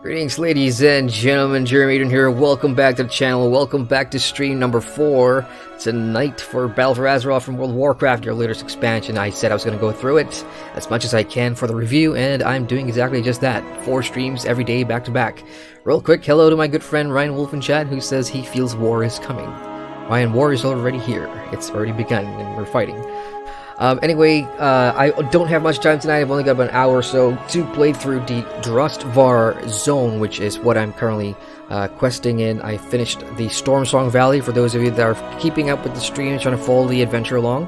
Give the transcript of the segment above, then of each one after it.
Greetings, ladies and gentlemen, Adrian here. Welcome back to the channel. Welcome back to stream number 4. It's a night for Battle for Azeroth from World of Warcraft, your latest expansion. I said I was going to go through it as much as I can for the review, and I'm doing exactly just that. 4 streams every day, back to back. Real quick, hello to my good friend Ryan Wolf in chat, who says he feels war is coming. Ryan, war is already here. It's already begun, and we're fighting. Anyway, I don't have much time tonight. I've only got about an hour or so to play through the Drustvar zone, which is what I'm currently questing in. I finished the Stormsong Valley, for those of you that are keeping up with the stream, trying to follow the adventure along.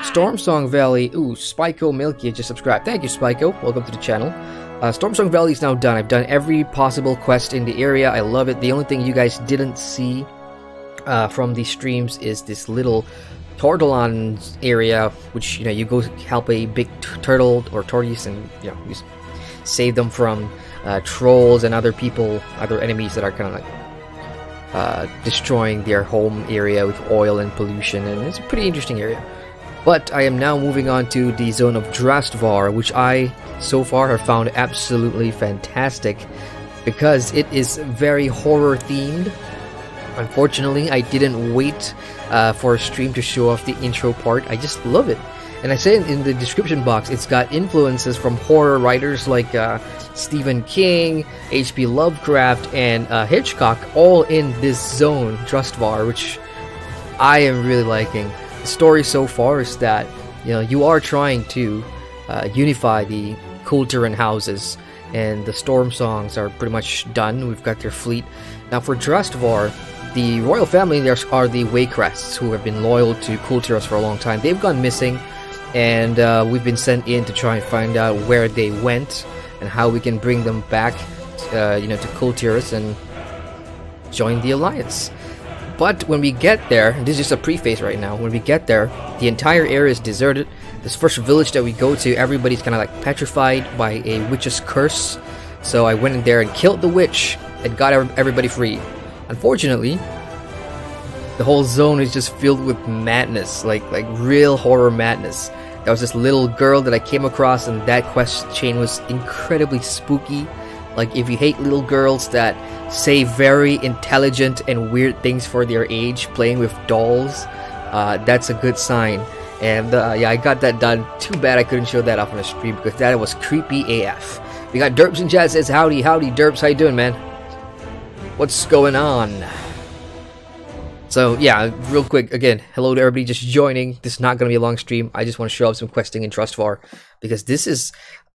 Stormsong Valley, ooh, Spyco Milky just subscribed. Thank you, Spyco. Welcome to the channel. Stormsong Valley is now done. I've done every possible quest in the area. I love it. The only thing you guys didn't see from the streams is this little Tortolon area, which, you know, you go help a big turtle or tortoise and, you know, you save them from trolls and other people, other enemies that are kind of like destroying their home area with oil and pollution, and it's a pretty interesting area. But I am now moving on to the zone of Drustvar, which I so far have found absolutely fantastic because it is very horror themed. Unfortunately, I didn't wait for a stream to show off the intro part. I just love it. And I say in the description box, it's got influences from horror writers like Stephen King, H.P. Lovecraft, and Hitchcock, all in this zone, Drustvar, which I am really liking. The story so far is that, you know, you are trying to unify the Kulturan houses, and the storm songs are pretty much done. We've got their fleet. Now for Drustvar, the royal family there are the Waycrests, who have been loyal to Kulturas for a long time. They've gone missing, and we've been sent in to try and find out where they went and how we can bring them back, you know, to Kulturas and join the alliance. But when we get there, this is just a preface right now, when we get there, the entire area is deserted. This first village that we go to, everybody's kind of like petrified by a witch's curse. So I went in there and killed the witch and got everybody free. Unfortunately, the whole zone is just filled with madness, like real horror madness. There was this little girl that I came across, and that quest chain was incredibly spooky. Like, if you hate little girls that say very intelligent and weird things for their age, playing with dolls, that's a good sign. And yeah, I got that done. Too bad I couldn't show that off on the stream because that was creepy AF. We got Derps in chat, says howdy, howdy Derps, how you doing, man? What's going on? So yeah, real quick, again, hello to everybody just joining. This is not going to be a long stream. I just want to show up some questing in Drustvar because this is,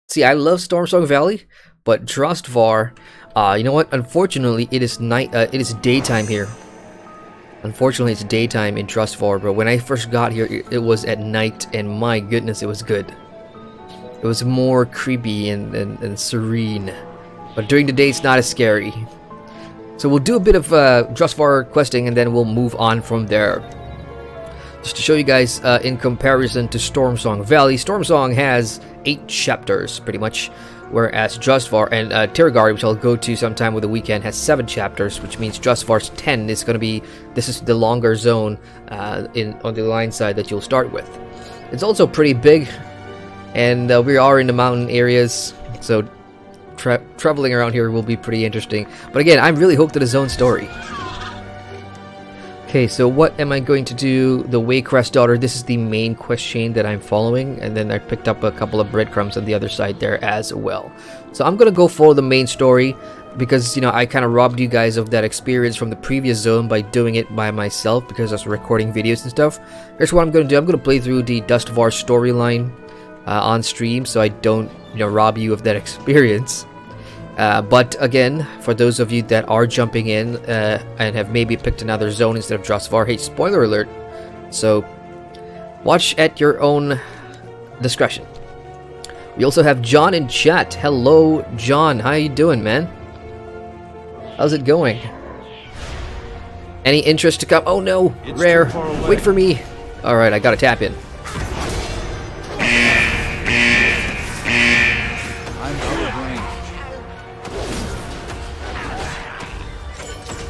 see, I love Stormsong Valley, but Drustvar, you know what? Unfortunately, it is night. It is daytime here. Unfortunately, it's daytime in Drustvar, but when I first got here, it was at night, and my goodness, it was good. It was more creepy and serene, but during the day, it's not as scary. So we'll do a bit of Drustvar questing, and then we'll move on from there. Just to show you guys, in comparison to Stormsong Valley, Stormsong has 8 chapters, pretty much, whereas Drustvar and Tiragari, which I'll go to sometime with the weekend, has 7 chapters, which means Drustvar's 10 is going to be, this is the longer zone on the line side that you'll start with. It's also pretty big, and we are in the mountain areas, so traveling around here will be pretty interesting. But again, I'm really hooked to the zone story. Okay, so what am I going to do? The Waycrest daughter, this is the main quest chain that I'm following, and then I picked up a couple of breadcrumbs on the other side there as well. So I'm gonna go follow the main story because, you know, I kind of robbed you guys of that experience from the previous zone by doing it by myself because I was recording videos and stuff. Here's what I'm gonna do. I'm gonna play through the Drustvar storyline on stream, so I don't, you know, rob you of that experience. But again, for those of you that are jumping in and have maybe picked another zone instead of Drustvar, hey, spoiler alert, so watch at your own discretion. We also have John in chat. Hello, John. How you doing, man? How's it going? Any interest to come? Oh no, it's rare. Wait for me. Alright, I gotta tap in.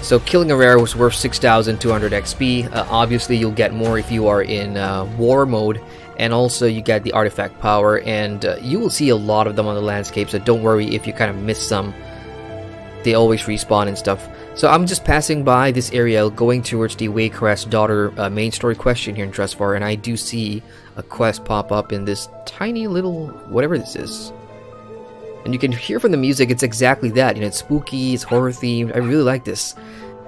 So killing a rare was worth 6,200 XP. Obviously, you'll get more if you are in war mode, and also you get the artifact power, and you will see a lot of them on the landscape, so don't worry if you kind of miss some. they always respawn and stuff. So I'm just passing by this area, going towards the Waycrest Daughter main story question here in Drustvar, and I do see a quest pop up in this tiny little whatever this is. And you can hear from the music, it's exactly that. You know, it's spooky, it's horror themed. I really like this.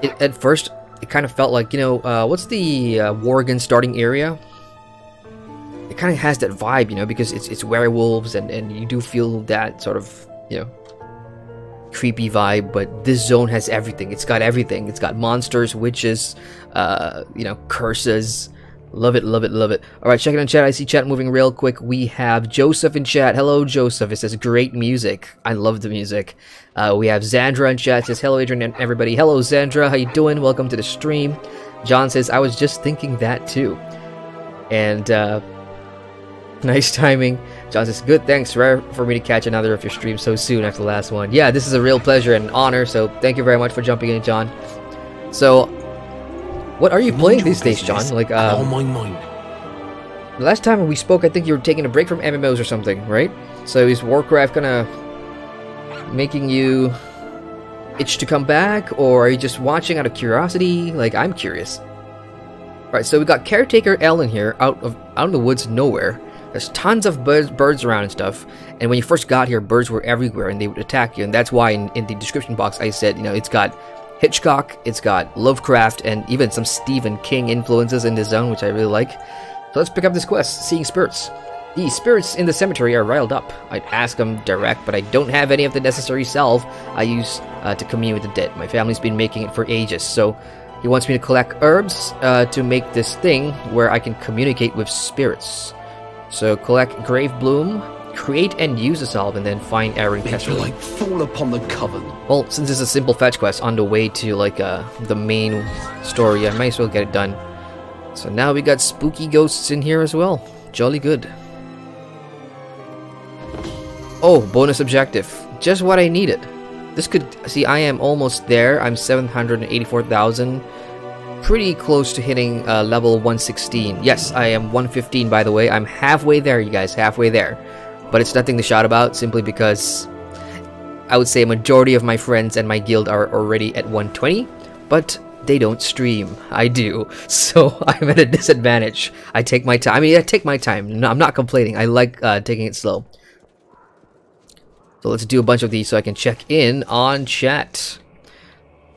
At first, it kind of felt like, you know, what's the Worgen starting area? It kind of has that vibe, you know, because it's werewolves, and you do feel that sort of, you know, creepy vibe. But this zone has everything. It's got everything. It's got monsters, witches, you know, curses. Love it, love it, love it. Alright, check it in chat. I see chat moving real quick. We have Joseph in chat. Hello, Joseph. It says, great music. I love the music. We have Zandra in chat. It says, hello, Adrian and everybody. Hello, Zandra. How you doing? Welcome to the stream. John says, I was just thinking that too. And, nice timing. John says, good, thanks. Rare for me to catch another of your streams so soon after the last one. Yeah, this is a real pleasure and honor, so thank you very much for jumping in, John. So, what are you playing these days, John? Like, on my mind. The last time we spoke, I think you were taking a break from MMOs or something, right? So is Warcraft kinda making you itch to come back, or are you just watching out of curiosity? Like, I'm curious. Alright, so we got Caretaker Ellen here, out in the woods nowhere. There's tons of birds around and stuff, and when you first got here, birds were everywhere and they would attack you, and that's why in the description box I said, you know, it's got Hitchcock, it's got Lovecraft, and even some Stephen King influences in this zone, which I really like. So let's pick up this quest, Seeing Spirits. The spirits in the cemetery are riled up. I'd ask them direct, but I don't have any of the necessary salve I use to commune with the dead. My family's been making it for ages, so he wants me to collect herbs to make this thing where I can communicate with spirits. So collect Grave Bloom, create and use a salve, and then find Aaron Kessler. Like fall upon the coven. Well, since it's a simple fetch quest on the way to like the main story, I might as well get it done. So now we got spooky ghosts in here as well. Jolly good. Oh, bonus objective. Just what I needed. This could... See, I am almost there. I'm 784,000. Pretty close to hitting level 116. Yes, I am 115 by the way. I'm halfway there, you guys. Halfway there. But it's nothing to shout about, simply because I would say a majority of my friends and my guild are already at 120, but they don't stream. I do, so I'm at a disadvantage. I take my time. I mean, I take my time. No, I'm not complaining. I like taking it slow. So let's do a bunch of these so I can check in on chat.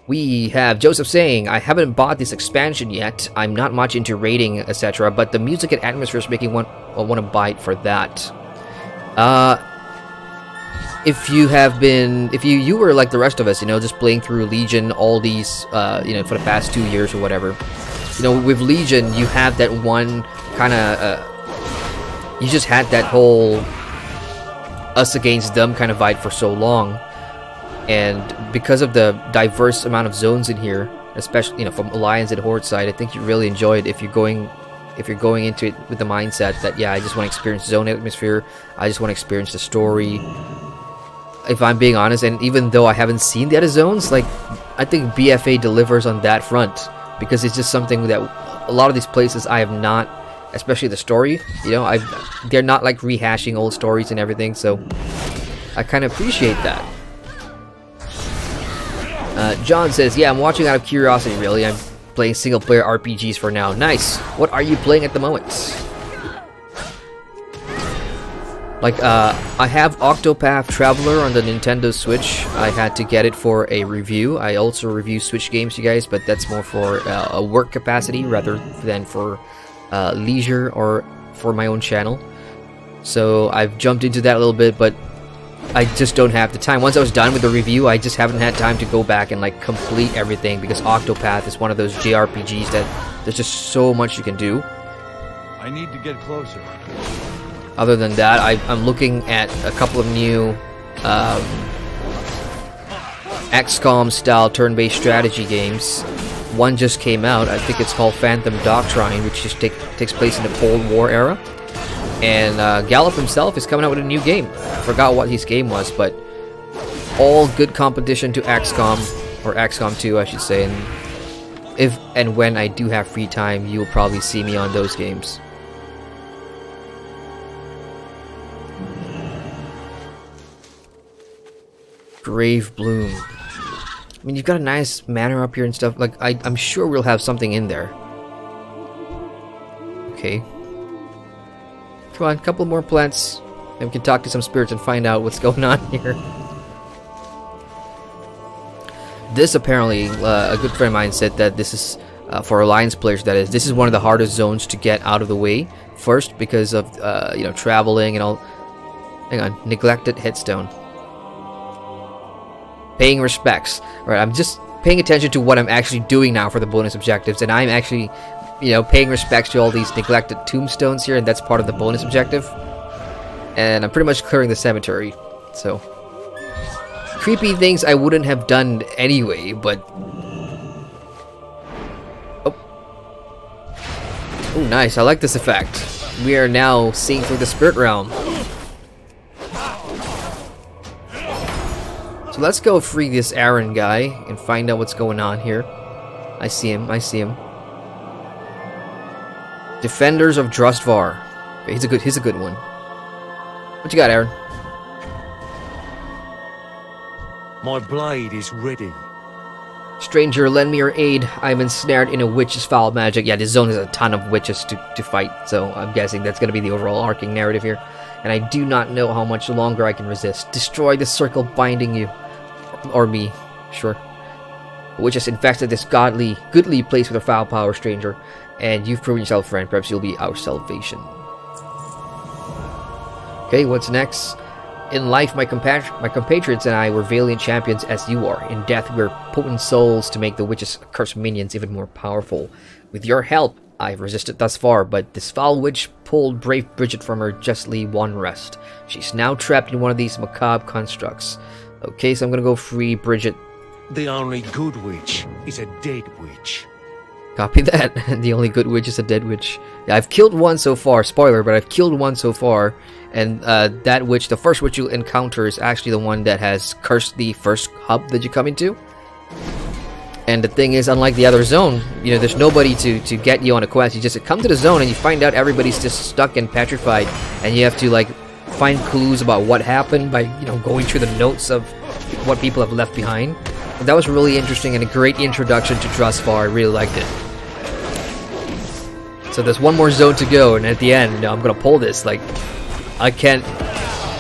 We have Joseph saying, I haven't bought this expansion yet. I'm not much into raiding, etc., but the music and atmosphere is making want to buy it for that. If you have been, if you were like the rest of us, you know, just playing through Legion all these, you know, for the past 2 years or whatever, you know, with Legion, you have that one kind of, you just had that whole us against them kind of vibe for so long, and because of the diverse amount of zones in here, especially, you know, from Alliance and Horde side, I think you really enjoy it if you're going into it with the mindset that, yeah, I just want to experience zone atmosphere, I just want to experience the story. If I'm being honest, and even though I haven't seen the other zones, like, I think BFA delivers on that front, because it's just something that a lot of these places I have not, especially the story, you know, they're not like rehashing old stories and everything, so I kind of appreciate that. John says, yeah, I'm watching out of curiosity, really. I'm playing single-player RPGs for now. Nice. What are you playing at the moment? Like, I have Octopath Traveler on the Nintendo Switch. I had to get it for a review. I also review Switch games, you guys, but that's more for a work capacity rather than for leisure or for my own channel. So I've jumped into that a little bit, but I just don't have the time. Once I was done with the review, I just haven't had time to go back and like complete everything, because Octopath is one of those JRPGs that there's just so much you can do. I need to get closer. Other than that, I'm looking at a couple of new XCOM style turn-based strategy games. One just came out. I think it's called Phantom Doctrine, which just takes place in the Cold War era. And Gallup himself is coming out with a new game. I forgot what his game was, but all good competition to XCOM, or XCOM 2 I should say, and if and when I do have free time, you'll probably see me on those games. Grave Bloom. mean, you've got a nice manor up here and stuff. Like, I'm sure we'll have something in there. Okay. Come on, a couple more plants. And we can talk to some spirits and find out what's going on here. This apparently, a good friend of mine said that this is, for Alliance players that is, this is one of the hardest zones to get out of the way. First, because of, you know, traveling and all. Hang on, neglected headstone. Paying respects. Right, I'm just paying attention to what I'm actually doing now for the bonus objectives, and I'm actually, you know, paying respects to all these neglected tombstones here, and that's part of the bonus objective. And I'm pretty much clearing the cemetery, so creepy things I wouldn't have done anyway, but oh, nice, I like this effect. We are now seeing through the spirit realm. So let's go free this Aaron guy and find out what's going on here. I see him, I see him. Defenders of Drustvar. Okay, he's a good one. What you got, Aaron? My blade is ready. Stranger, lend me your aid. I'm ensnared in a witch's foul magic. Yeah, this zone has a ton of witches to fight, so I'm guessing that's going to be the overall arcing narrative here. And I do not know how much longer I can resist. Destroy the circle binding you. Or me. Sure. The witch has infested this goodly place with her foul power, stranger. And you've proven yourself, friend. Perhaps you'll be our salvation. Okay, what's next? In life, my compatriots and I were valiant champions as you are. In death, we're potent souls to make the witch's cursed minions even more powerful. With your help, I've resisted thus far, but this foul witch pulled brave Bridget from her justly won rest. She's now trapped in one of these macabre constructs. Okay, so I'm gonna go free Bridget. The only good witch is a dead witch. Copy that. The only good witch is a dead witch. Yeah, I've killed one so far. Spoiler, but I've killed one so far. And that witch, the first witch you'll encounter, is actually the one that has cursed the first hub that you come into. And the thing is, unlike the other zone, you know, there's nobody to get you on a quest. You just come to the zone and you find out everybody's just stuck and petrified. And you have to, like, find clues about what happened by, you know, going through the notes of what people have left behind. And that was really interesting and a great introduction to Drustvar. I really liked it. So there's one more zone to go, and at the end, you know, I'm gonna pull this. Like, I can't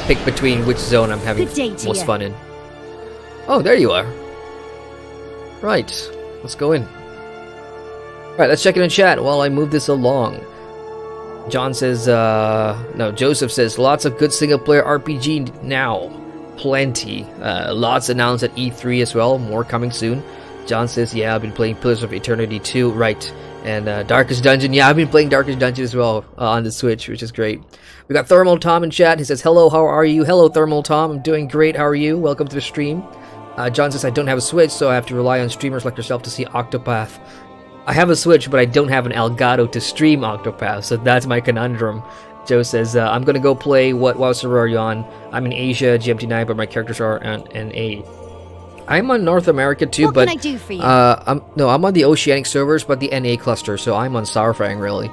pick between which zone I'm having most fun in. Oh, there you are. Right, let's go in. Alright, let's check it in chat while I move this along. John says, no, Joseph says, lots of good single-player RPG now. Plenty. Lots announced at E3 as well, more coming soon. John says, yeah, I've been playing Pillars of Eternity 2, right. And Darkest Dungeon, yeah, I've been playing Darkest Dungeon as well on the Switch, which is great. We got Thermal Tom in chat. He says, hello, how are you? Hello, Thermal Tom. I'm doing great. How are you? Welcome to the stream. John says, I don't have a Switch, so I have to rely on streamers like yourself to see Octopath. I have a Switch, but I don't have an Elgato to stream Octopath, so that's my conundrum. Joe says, I'm going to go play what WoW server are you on? I'm in Asia, GMT9, but my characters are on NA. I'm on North America too, what but can I do for you? I'm on the Oceanic servers, but the NA cluster, so I'm on Starfang really.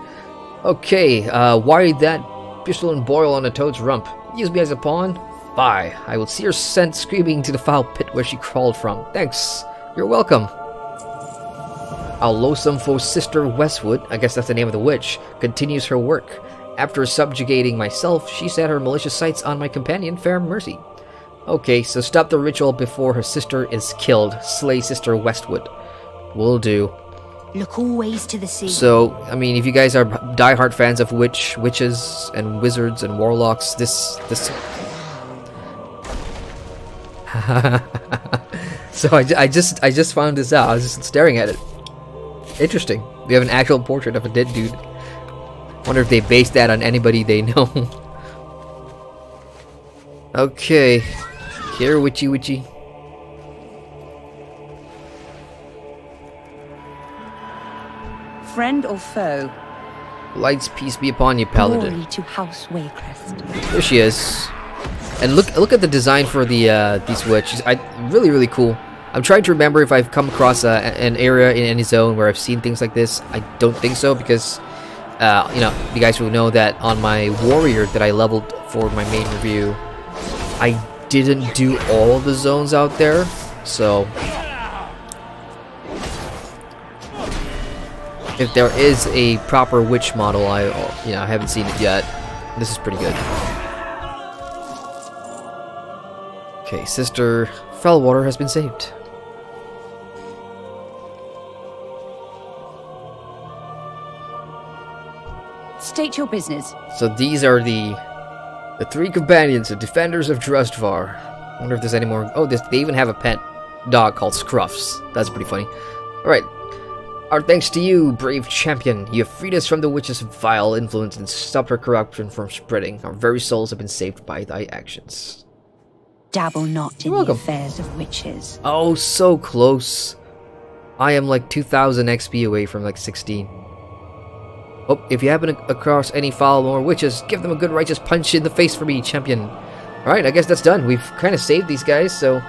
Okay, why that pistol and boil on a toad's rump? Use me as a pawn? Bye. I will see her sent screaming to the foul pit where she crawled from. Thanks. You're welcome. Our loathsome foe sister Westwood, I guess that's the name of the witch, continues her work. After subjugating myself, she set her malicious sights on my companion, Fair Mercy. Okay, so stop the ritual before her sister is killed. Slay Sister Westwood. Will do. Look always to the sea. So, I mean, if you guys are diehard fans of witches and wizards and warlocks, this... So I just found this out. I was just staring at it. Interesting. We have an actual portrait of a dead dude. Wonder if they based that on anybody they know. Okay. Here, witchy. Friend or foe? Light's peace be upon you, Paladin. Glory to House Waycrest. There she is. And look at the design for the these witches. Really cool. I'm trying to remember if I've come across an area in any zone where I've seen things like this. I don't think so because you know, you guys will know that on my warrior that I leveled for my main review, I didn't do all the zones out there, so if there is a proper witch model, I haven't seen it yet. This is pretty good. Okay, Sister Fellwater has been saved. State your business. So these are the 3 companions, the defenders of Drustvar. I wonder if there's any more. Oh, they even have a pet dog called Scruffs. That's pretty funny. Alright. Our thanks to you, brave champion. You have freed us from the witch's vile influence and stopped her corruption from spreading. Our very souls have been saved by thy actions. Dabble not in the affairs of witches. Oh, so close. I am like 2,000 XP away from like 16. Oh, if you happen across any foul or witches, give them a good righteous punch in the face for me, champion. Alright, I guess that's done. We've kind of saved these guys, so...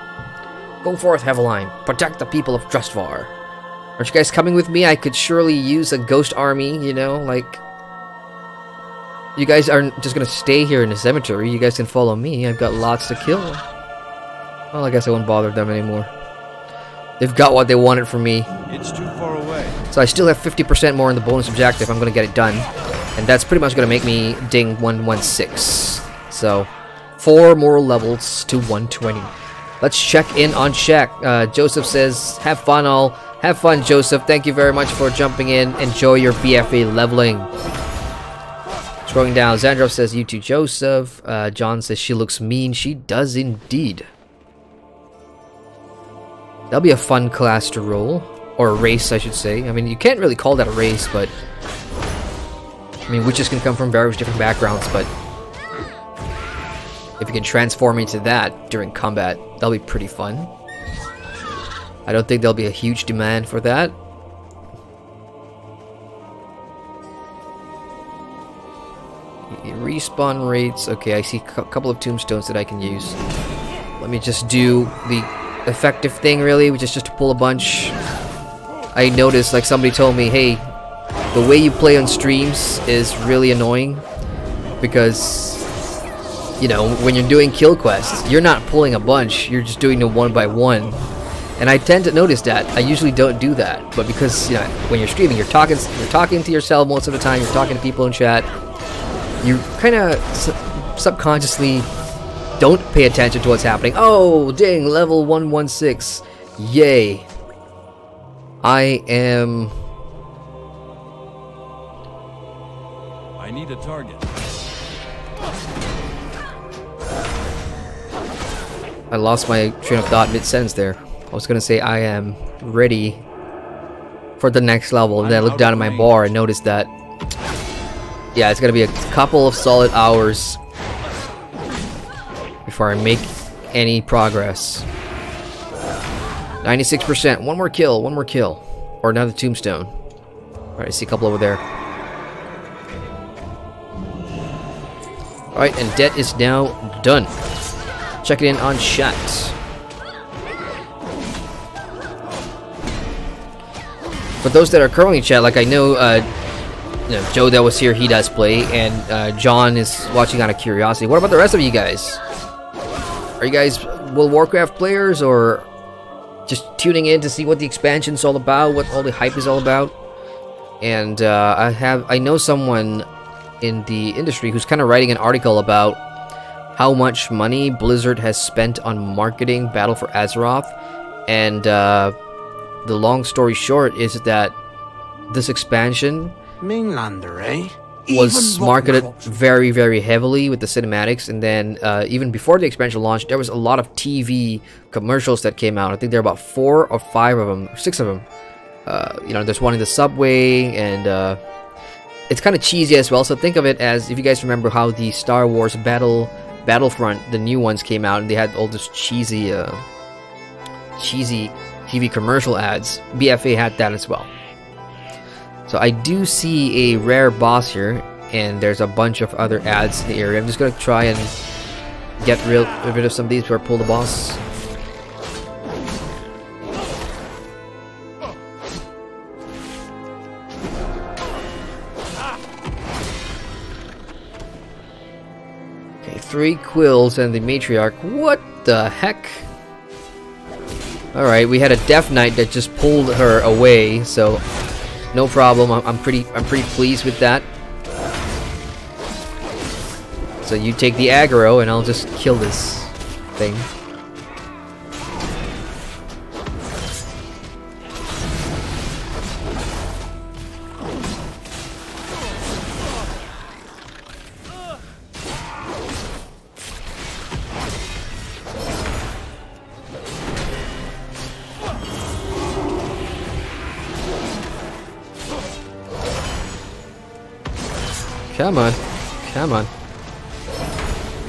Go forth, Heveline. Protect the people of Drustvar. Aren't you guys coming with me? I could surely use a ghost army, you know, like... You guys aren't just gonna stay here in the cemetery. You guys can follow me. I've got lots to kill. Well, I guess I won't bother them anymore. They've got what they wanted from me. It's too far away. So I still have 50% more in the bonus objective. I'm gonna get it done. And that's pretty much gonna make me ding 116. So, 4 more levels to 120. Let's check in on Shaq. Joseph says, have fun all. Have fun, Joseph. Thank you very much for jumping in. Enjoy your BFA leveling. Scrolling down, Xandrov says, you too, Joseph. John says, she looks mean. She does indeed. That'll be a fun class to roll. Or a race, I should say. I mean, you can't really call that a race, but... I mean, witches can come from various different backgrounds, but... If you can transform into that during combat, that'll be pretty fun. I don't think there'll be a huge demand for that. Respawn rates. Okay, I see a couple of tombstones that I can use. Let me just do the effective thing, really, which is just to pull a bunch. I noticed, like, somebody told me, hey, the way you play on streams is really annoying. Because, you know, when you're doing kill quests, you're not pulling a bunch, you're just doing them one by one. And I tend to notice that. I usually don't do that, but because, you know, when you're streaming, you're talking to yourself most of the time, you're talking to people in chat. You kind of subconsciously don't pay attention to what's happening. Oh, dang, level 116. Yay. I need a target. I lost my train of thought mid-sentence there. I was gonna say I am ready for the next level, and then I looked down at my bar and noticed that, yeah, it's gonna be a couple of solid hours before I make any progress. 96%. One more kill. Or another tombstone. Alright, I see a couple over there. Alright, and debt is now done. Check it in on chat. For those that are currently in chat, like I know, you know, Joe that was here, he does play, and John is watching out of curiosity. What about the rest of you guys? Are you guys World of Warcraft players, or just tuning in to see what the expansion's all about, what all the hype is all about? And I know someone in the industry who's kind of writing an article about how much money Blizzard has spent on marketing Battle for Azeroth, and the long story short is that this expansion Mainlander, eh? was marketed very, very heavily with the cinematics, and then even before the expansion launched, there was a lot of TV commercials that came out. I think there are about 4 or 5 of them, or 6 of them. You know, there's one in the subway, and it's kind of cheesy as well. So think of it as, if you guys remember how the Star Wars Battlefront, the new ones came out, and they had all this cheesy TV commercial ads. BFA had that as well. So I do see a rare boss here, and there's a bunch of other ads in the area. I'm just gonna try and get rid of some of these before I pull the boss. Okay, 3 quills and the matriarch. What the heck? Alright, we had a Death Knight that just pulled her away, so No problem. I'm pretty pleased with that. So you take the aggro, and I'll just kill this thing. Come on. Come on.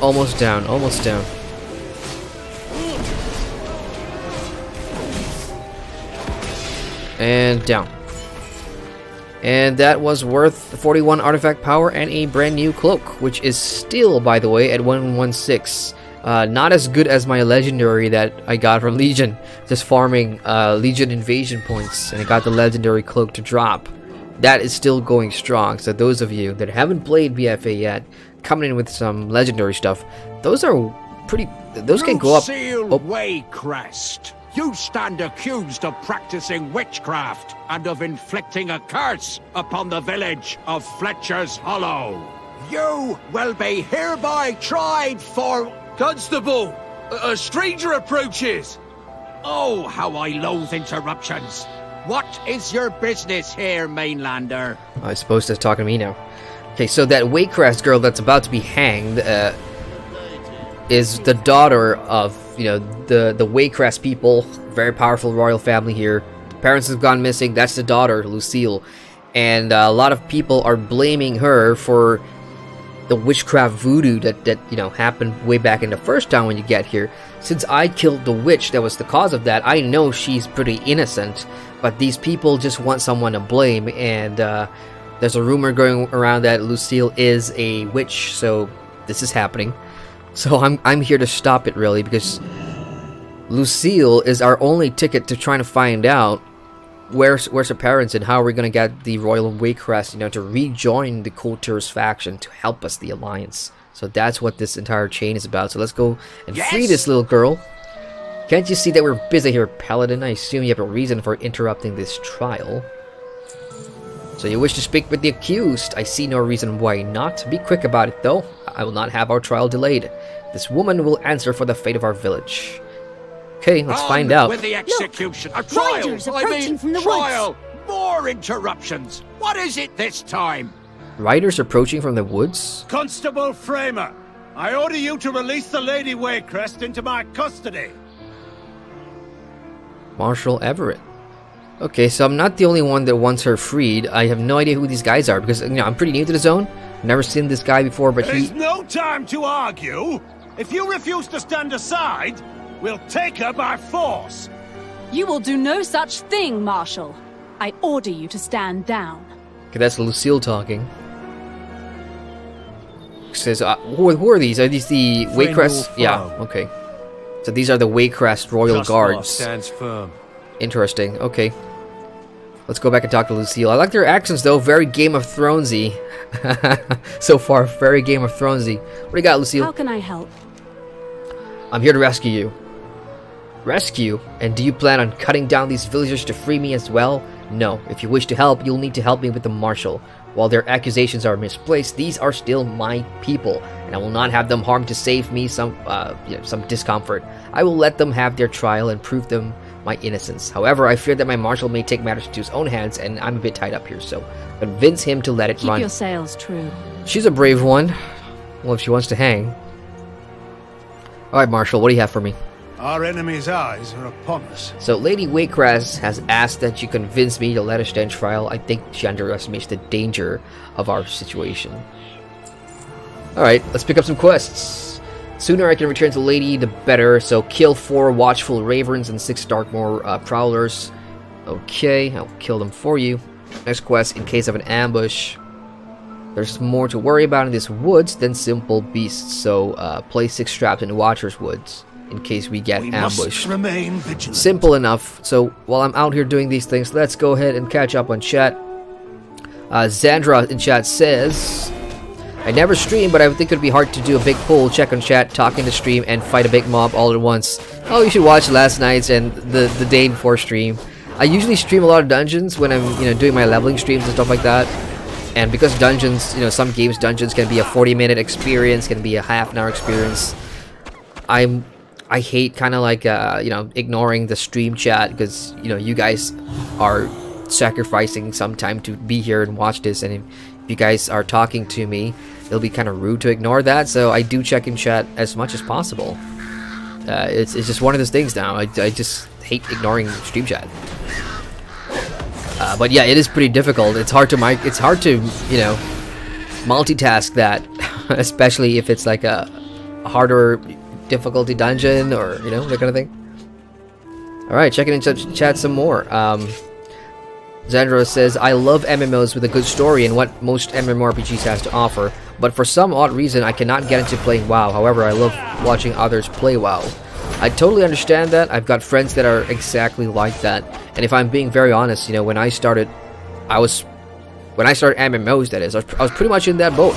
Almost down. Almost down. And down. And that was worth 41 artifact power and a brand new cloak, which is still, by the way, at 116. Not as good as my legendary that I got from Legion. Just farming Legion invasion points, and I got the legendary cloak to drop. That is still going strong. So those of you that haven't played BFA yet, coming in with some legendary stuff, those are pretty. Those can go up. Oh. Waycrest, you stand accused of practicing witchcraft and of inflicting a curse upon the village of Fletcher's Hollow. You will be hereby tried for... Constable! A stranger approaches! Oh, how I loathe interruptions. What is your business here, mainlander? I suppose they're talking to me now. Okay, so that Waycrest girl that's about to be hanged is the daughter of, you know, the Waycrest people. Very powerful royal family here. The parents have gone missing. That's the daughter, Lucille. And a lot of people are blaming her for the witchcraft voodoo that you know, happened way back in the first town when you get here. Since I killed the witch that was the cause of that, I know she's pretty innocent. But these people just want someone to blame, and there's a rumor going around that Lucille is a witch, so this is happening. So I'm here to stop it, really, because Lucille is our only ticket to trying to find out where's her parents and how we're gonna get the Royal Waycrest, you know, to rejoin the Coulter's faction to help us, the Alliance. So that's what this entire chain is about. So let's go and free this little girl. Can't you see that we're busy here, Paladin? I assume you have a reason for interrupting this trial. So you wish to speak with the accused. I see no reason why not. Be quick about it, though. I will not have our trial delayed. This woman will answer for the fate of our village. Okay, let's find out. With the execution. A trial! Riders approaching from the trial! More interruptions! What is it this time? Riders approaching from the woods? Constable Framer, I order you to release the Lady Waycrest into my custody. Marshal Everett. Okay, so I'm not the only one that wants her freed. I have no idea who these guys are because, you know, I'm pretty new to the zone. Never seen this guy before, but There's no time to argue. If you refuse to stand aside, we'll take her by force. You will do no such thing, Marshal. I order you to stand down. Okay, that's Lucille talking. Says, who are these? Are these the Waycrest? Yeah, okay. So these are the Waycrest Royal Guards. Stands firm. Interesting. Okay. Let's go back and talk to Lucille. I like their accents, though. Very Game of Thronesy. So far, very Game of Thronesy. What do you got, Lucille? How can I help? I'm here to rescue you. Rescue? And do you plan on cutting down these villagers to free me as well? No. If you wish to help, you'll need to help me with the Marshal. While their accusations are misplaced, these are still my people, and I will not have them harmed to save me some discomfort. I will let them have their trial and prove them my innocence. However, I fear that my Marshal may take matters into his own hands, and I'm a bit tied up here, so convince him to let it run. Keep your sails true. She's a brave one. Well, if she wants to hang. Alright, Marshal, what do you have for me? Our enemy's eyes are upon us. So, Lady Waycrest has asked that you convince me to let her stand trial. I think she underestimates the danger of our situation. Alright, let's pick up some quests. Sooner I can return to Lady, the better. So, kill 4 Watchful Ravens and 6 Darkmoor Prowlers. Okay, I'll kill them for you. Next quest, in case of an ambush. There's more to worry about in this woods than simple beasts. So, place 6 traps in the Watcher's Woods in case we get ambushed. Remain vigilant. Simple enough. So while I'm out here doing these things, let's go ahead and catch up on chat. Xandra in chat says, I never stream, but I would think it would be hard to do a big pull, check on chat, talk in the stream, and fight a big mob all at once. Oh, you should watch last night's and the day before stream. I usually stream a lot of dungeons when I'm, you know, doing my leveling streams and stuff like that. And because dungeons, you know, some games dungeons can be a 40-minute experience, can be a half-an-hour experience. I hate kind of like, you know, ignoring the stream chat because, you know, you guys are sacrificing some time to be here and watch this. And if you guys are talking to me, it'll be kind of rude to ignore that. So I do check in chat as much as possible. It's just one of those things now. I just hate ignoring stream chat. But yeah, it is pretty difficult. It's hard to you know, multitask that, especially if it's like a harder difficulty dungeon or, you know, that kind of thing. All right, checking in chat some more. Zandro says, I love MMOs with a good story and what most MMORPGs has to offer, but for some odd reason I cannot get into playing WoW. However, I love watching others play WoW. I totally understand that. I've got friends that are exactly like that. And if I'm being very honest, you know, when I started MMOs, that is, I was pretty much in that boat.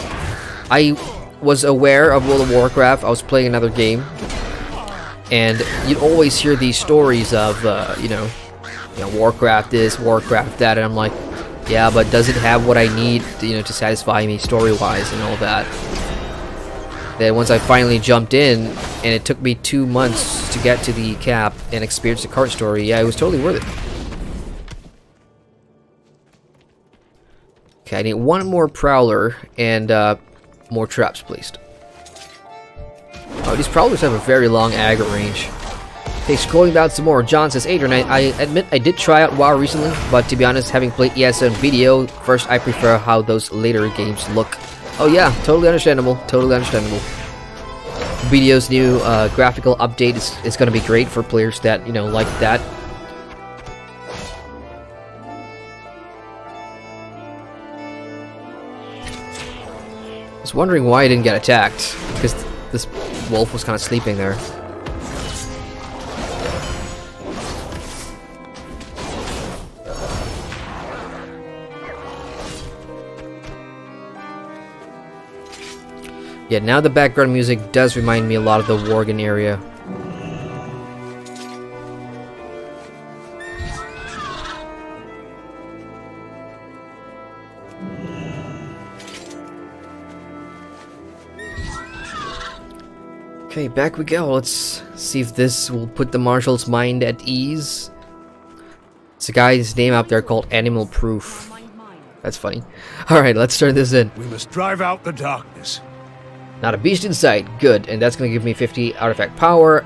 I was aware of World of Warcraft. I was playing another game, and you'd always hear these stories of, you know, Warcraft this, Warcraft that, and I'm like, yeah, but does it have what I need, you know, to satisfy me story-wise and all that? Then once I finally jumped in, and it took me 2 months to get to the cap and experience the current story, yeah, it was totally worth it. Okay, I need one more Prowler and more traps, please. Oh, these Prowlers have a very long aggro range. Okay, scrolling down some more. John says, Adrian, I admit I did try out WoW recently, but to be honest, having played ESO video, first I prefer how those later games look. Oh yeah, totally understandable. Totally understandable. Video's new graphical update is going to be great for players that, you know, like that. I was wondering why I didn't get attacked, because this wolf was kind of sleeping there. Yeah, now the background music does remind me a lot of the Worgen area. Okay, back we go. Let's see if this will put the marshal's mind at ease. It's a guy's name out there called Animal Proof. That's funny. Alright, let's turn this in. We must drive out the darkness. Not a beast in sight. Good, and that's gonna give me 50 artifact power.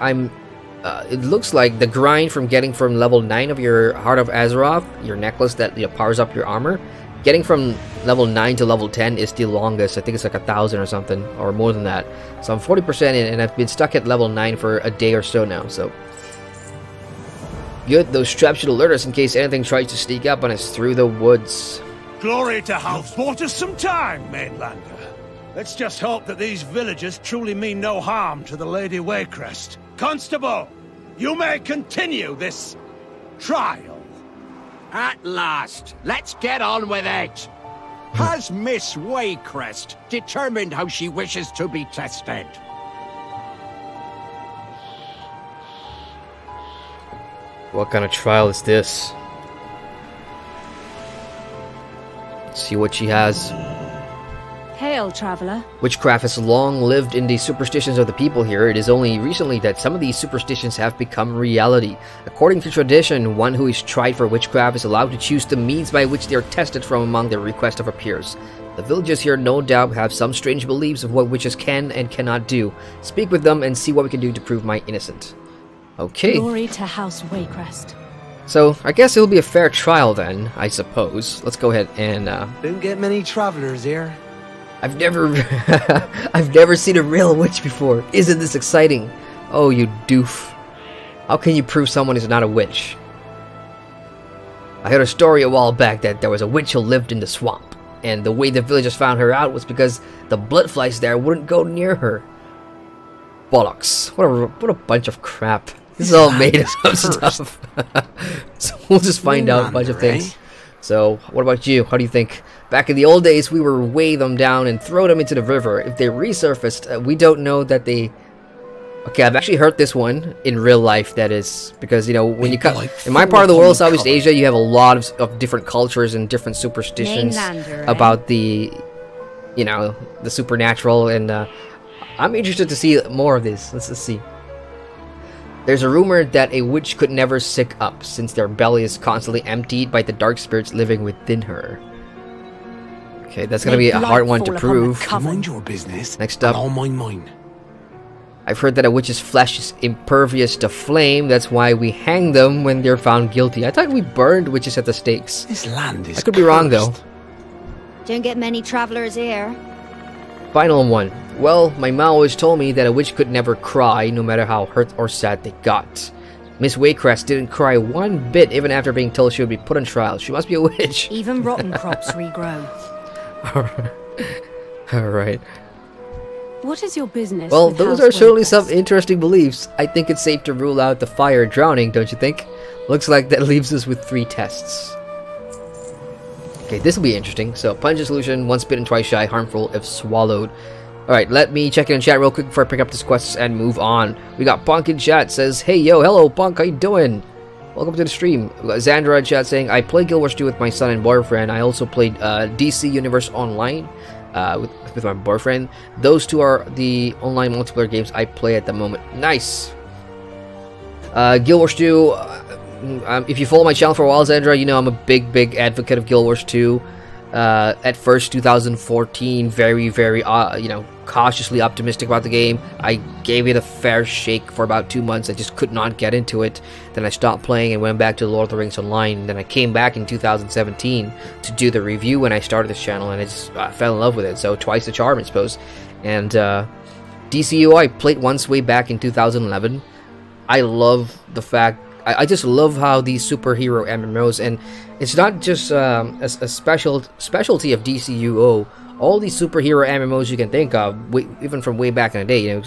It looks like the grind from getting from level 9 of your Heart of Azeroth, your necklace that, you know, powers up your armor, getting from level 9 to level 10 is the longest. I think it's like 1,000 or something, or more than that. So I'm 40% in, and I've been stuck at level 9 for a day or so now, so... Good, those traps should alert us in case anything tries to sneak up on us through the woods. Glory to House bought us some time, Mainlander. Let's just hope that these villagers truly mean no harm to the Lady Waycrest. Constable, you may continue this trial. At last, let's get on with it. Has Miss Waycrest determined how she wishes to be tested? What kind of trial is this? Let's see what she has. Hail, traveler. Witchcraft has long lived in the superstitions of the people here. It is only recently that some of these superstitions have become reality. According to tradition, one who is tried for witchcraft is allowed to choose the means by which they are tested from among their request of her peers. The villagers here no doubt have some strange beliefs of what witches can and cannot do. Speak with them and see what we can do to prove my innocence. Okay. Glory to House Waycrest. So, I guess it'll be a fair trial then, I suppose. Let's go ahead and, Didn't get many travelers here. I've never seen a real witch before. Isn't this exciting? Oh, you doof. How can you prove someone is not a witch? I heard a story a while back that there was a witch who lived in the swamp, and the way the villagers found her out was because the bloodflies there wouldn't go near her. Bollocks. What a bunch of crap. This is all made up stuff. So we'll just find out a bunch of things. So, what about you? How do you think? Back in the old days, we would weigh them down and throw them into the river. If they resurfaced, we don't know that they Okay, I've actually heard this one in real life, that is, because, you know, when you come... Like in my part of the world, Southeast Asia, you have a lot of different cultures and different superstitions Mainlander, about the, you know, the supernatural, and I'm interested to see more of this. Let's see. There's a rumor that a witch could never sick up, since their belly is constantly emptied by the dark spirits living within her. Okay, that's gonna be a hard one to prove. Mind your business. Next up. I'll mind mine. I've heard that a witch's flesh is impervious to flame. That's why we hang them when they're found guilty. I thought we burned witches at the stakes. This land is I could be wrong, though. Don't get many travelers here. Final one. Well, my mom always told me that a witch could never cry, no matter how hurt or sad they got. Miss Waycrest didn't cry one bit, even after being told she would be put on trial. She must be a witch. Even rotten crops regrow. Alright. What is your business? Well, with those House are certainly Waycrest? some interesting beliefs. I think it's safe to rule out the fire drowning, don't you think? Looks like that leaves us with 3 tests. Okay, this will be interesting. So, pungent solution, once bitten, twice shy, harmful if swallowed. Alright, let me check in chat real quick before I pick up this quest and move on. We got Punk in chat, says, hey yo, hello Punk, how you doing? Welcome to the stream. We got Xandra in chat saying, I play Guild Wars 2 with my son and boyfriend. I also played DC Universe Online with my boyfriend. Those 2 are the online multiplayer games I play at the moment. Nice! Guild Wars 2, if you follow my channel for a while, Xandra, you know I'm a big advocate of Guild Wars 2. At first, 2014, very, you know, cautiously optimistic about the game. I gave it a fair shake for about 2 months. I just could not get into it. Then I stopped playing and went back to Lord of the Rings Online. Then I came back in 2017 to do the review when I started this channel, and I just fell in love with it. So twice the charm, I suppose. And DCU, I played once way back in 2011. I love the fact... I just love how these superhero MMOs, and it's not just a specialty of DCUO. All these superhero MMOs you can think of, even from way back in the day, you know,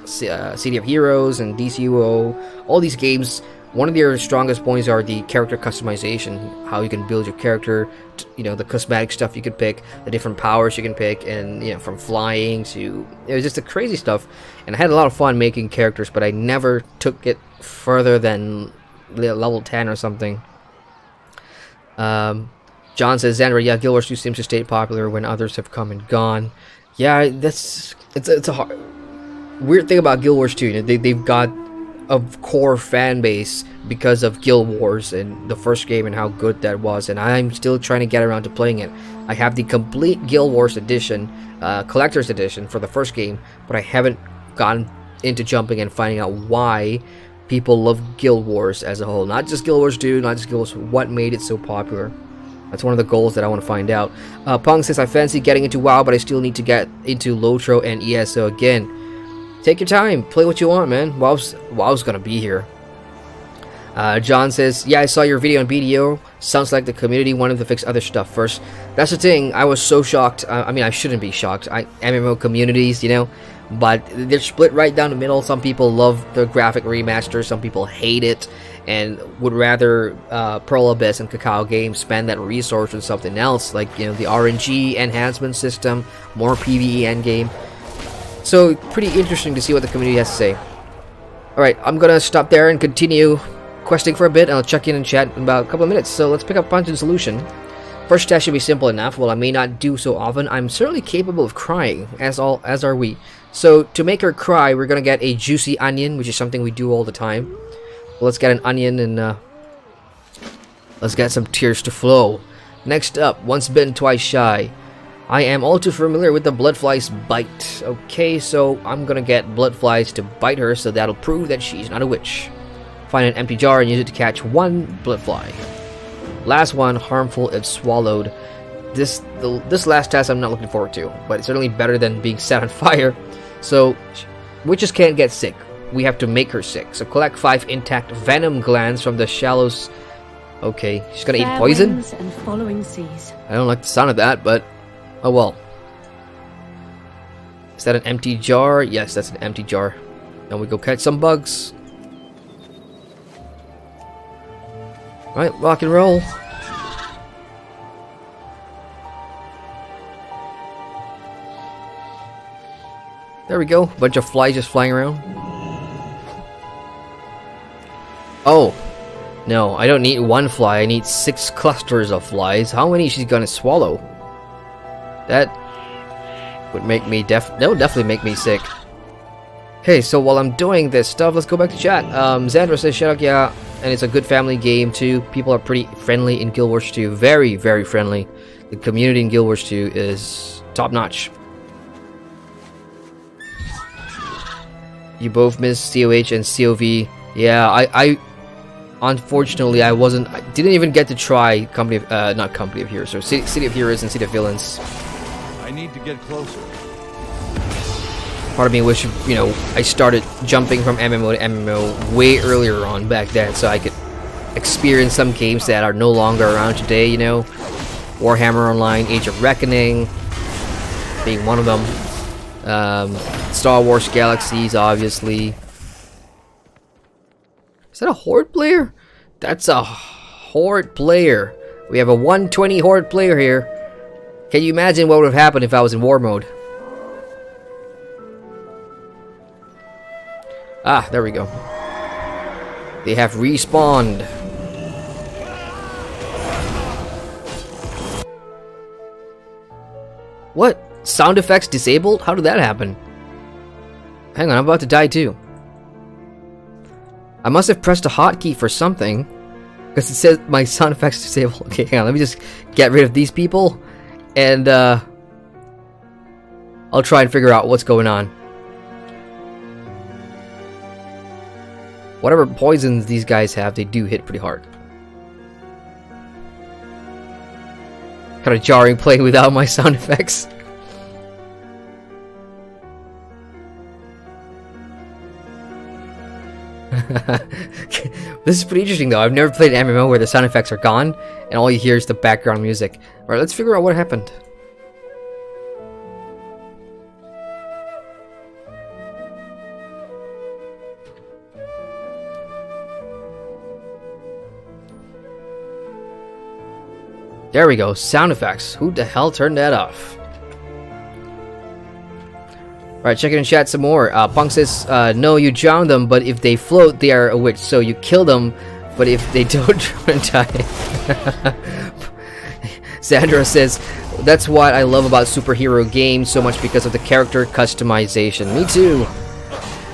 City of Heroes and DCUO, all these games, one of their strongest points are the character customization, how you can build your character, you know, the cosmetic stuff you could pick, the different powers you can pick, and, you know, from flying to, it was just the crazy stuff. And I had a lot of fun making characters, but I never took it further than level 10 or something. John says, Xandra, yeah, Guild Wars 2 seems to stay popular when others have come and gone. Yeah, it's a hard, weird thing about Guild Wars 2. You know, they've got a core fan base because of Guild Wars and the first game and how good that was, and I'm still trying to get around to playing it. I have the complete Guild Wars edition, collector's edition for the first game, but I haven't gotten into jumping and finding out why people love Guild Wars as a whole. Not just Guild Wars 2, not just Guild Wars, what made it so popular. That's one of the goals that I want to find out. Pong says, I fancy getting into WoW, but I still need to get into Lotro and ESO again. Take your time, play what you want, man. WoW's gonna be here. John says, yeah, I saw your video on BDO. Sounds like the community wanted to fix other stuff first. That's the thing, I was so shocked. I mean, I shouldn't be shocked. MMO communities, you know, but they're split right down the middle. Some people love the graphic remaster, some people hate it, and would rather Pearl Abyss and Cacao Games spend that resource on something else, like, you know, the RNG enhancement system, more PvE endgame. So, pretty interesting to see what the community has to say. Alright, I'm gonna stop there and continue questing for a bit, and I'll check in chat in about a couple of minutes. So, let's pick up Punch and Solution. First test should be simple enough. While I may not do so often, I'm certainly capable of crying, as are we. So, to make her cry, we're gonna get a juicy onion, which is something we do all the time. Well, let's get an onion and let's get some tears to flow. Next up, once bitten, twice shy. I am all too familiar with the bloodfly's bite. Okay, so I'm gonna get bloodflies to bite her, so that'll prove that she's not a witch. Find an empty jar and use it to catch one bloodfly. Last one, harmful if swallowed. This last test I'm not looking forward to, but it's certainly better than being set on fire. So, witches can't get sick. We have to make her sick. So collect 5 intact venom glands from the shallows. Okay, she's gonna eat poison? And following seas. I don't like the sound of that, but oh well. Is that an empty jar? Yes, that's an empty jar. Then we go catch some bugs. Right, rock and roll. There we go. Bunch of flies just flying around. Oh, no, I don't need one fly. I need 6 clusters of flies. How many is she gonna swallow? That would make me that would definitely make me sick. Okay, so while I'm doing this stuff, let's go back to chat. Xandra says, "Shut up, yeah," and it's a good family game too. People are pretty friendly in Guild Wars 2. Very, very friendly. The community in Guild Wars 2 is top notch. You both missed COH and COV. Yeah, I unfortunately I didn't even get to try not Company of Heroes, or City of Heroes and City of Villains. I need to get closer. Part of me wish, you know, I started jumping from MMO to MMO way earlier on back then, so I could experience some games that are no longer around today, you know. Warhammer Online, Age of Reckoning being one of them. Star Wars Galaxies, obviously. Is that a Horde player? That's a Horde player. We have a 120 Horde player here. Can you imagine what would have happened if I was in war mode? Ah, there we go. They have respawned. What? Sound effects disabled? How did that happen? Hang on, I'm about to die too. I must have pressed a hotkey for something, because it says my sound effects disabled. Okay, hang on, let me just get rid of these people, and I'll try and figure out what's going on. Whatever poisons these guys have, they do hit pretty hard. Kind of jarring playing without my sound effects. This is pretty interesting though. I've never played an MMO where the sound effects are gone and all you hear is the background music. Alright, let's figure out what happened. There we go, sound effects. Who the hell turned that off? Alright, check it in chat some more. Punk says, no, you drown them, but if they float, they are a witch. So you kill them, but if they don't drown and die. Sandra says, that's what I love about superhero games so much because of the character customization. Me too.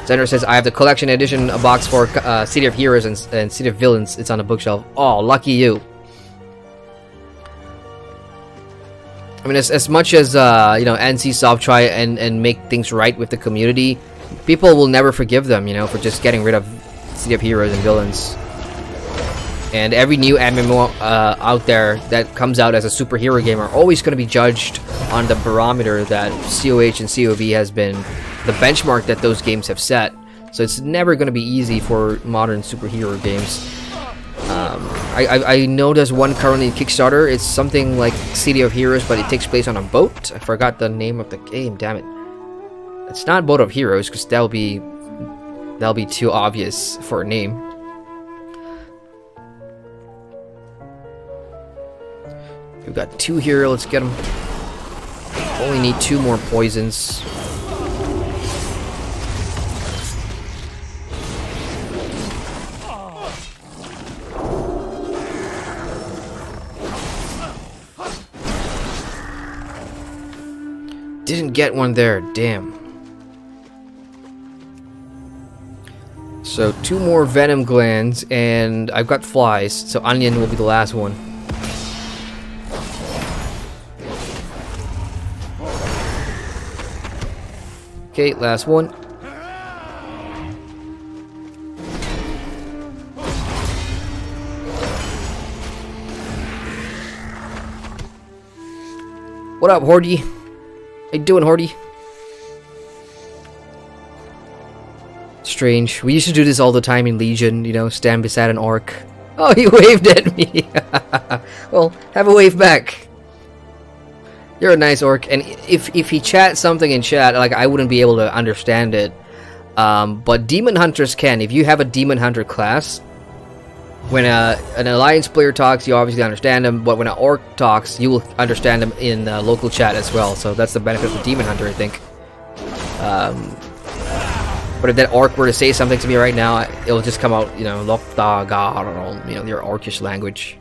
Sandra says, I have the collection edition, a box for City of Heroes and City of Villains. It's on the bookshelf. Oh, lucky you. I mean, as much as, you know, NCSoft try and make things right with the community, people will never forgive them, you know, for just getting rid of City of Heroes and Villains. And every new MMO out there that comes out as a superhero game are always going to be judged on the barometer that COH and COV has been the benchmark that those games have set. So it's never going to be easy for modern superhero games. I know there's one currently in Kickstarter. It's something like City of Heroes, but it takes place on a boat. I forgot the name of the game, damn it. It's not Boat of Heroes, because that'll be too obvious for a name. We've got 2 here, let's get them. Only need 2 more poisons. Didn't get one there, damn. So 2 more venom glands, and I've got flies, so onion will be the last one. Okay, last one. What up, Hordy? How you doing, Hordy? Strange. We used to do this all the time in Legion, you know, stand beside an orc. Oh, he waved at me! Well, have a wave back. You're a nice orc, and if he chats something in chat, like, I wouldn't be able to understand it. But Demon Hunters can. If you have a Demon Hunter class, when an Alliance player talks, you obviously understand them, but when an Orc talks, you will understand them in local chat as well, so that's the benefit of the Demon Hunter, I think. But if that orc were to say something to me right now, it'll just come out, you know, Lovecraft, you know, their orcish language,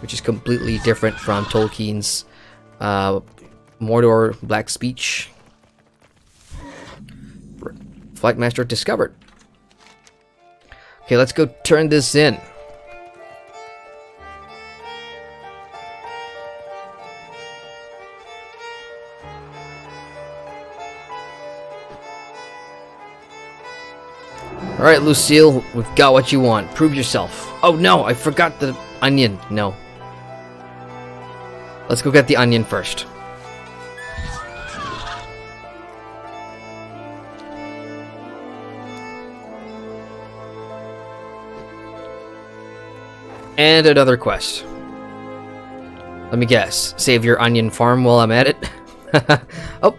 which is completely different from Tolkien's Mordor Black speech. Flight Master discovered. Okay, let's go turn this in. Alright, Lucille, we've got what you want. Prove yourself. Oh no, I forgot the onion. No. Let's go get the onion first. And another quest. Let me guess. Save your onion farm while I'm at it. Oh.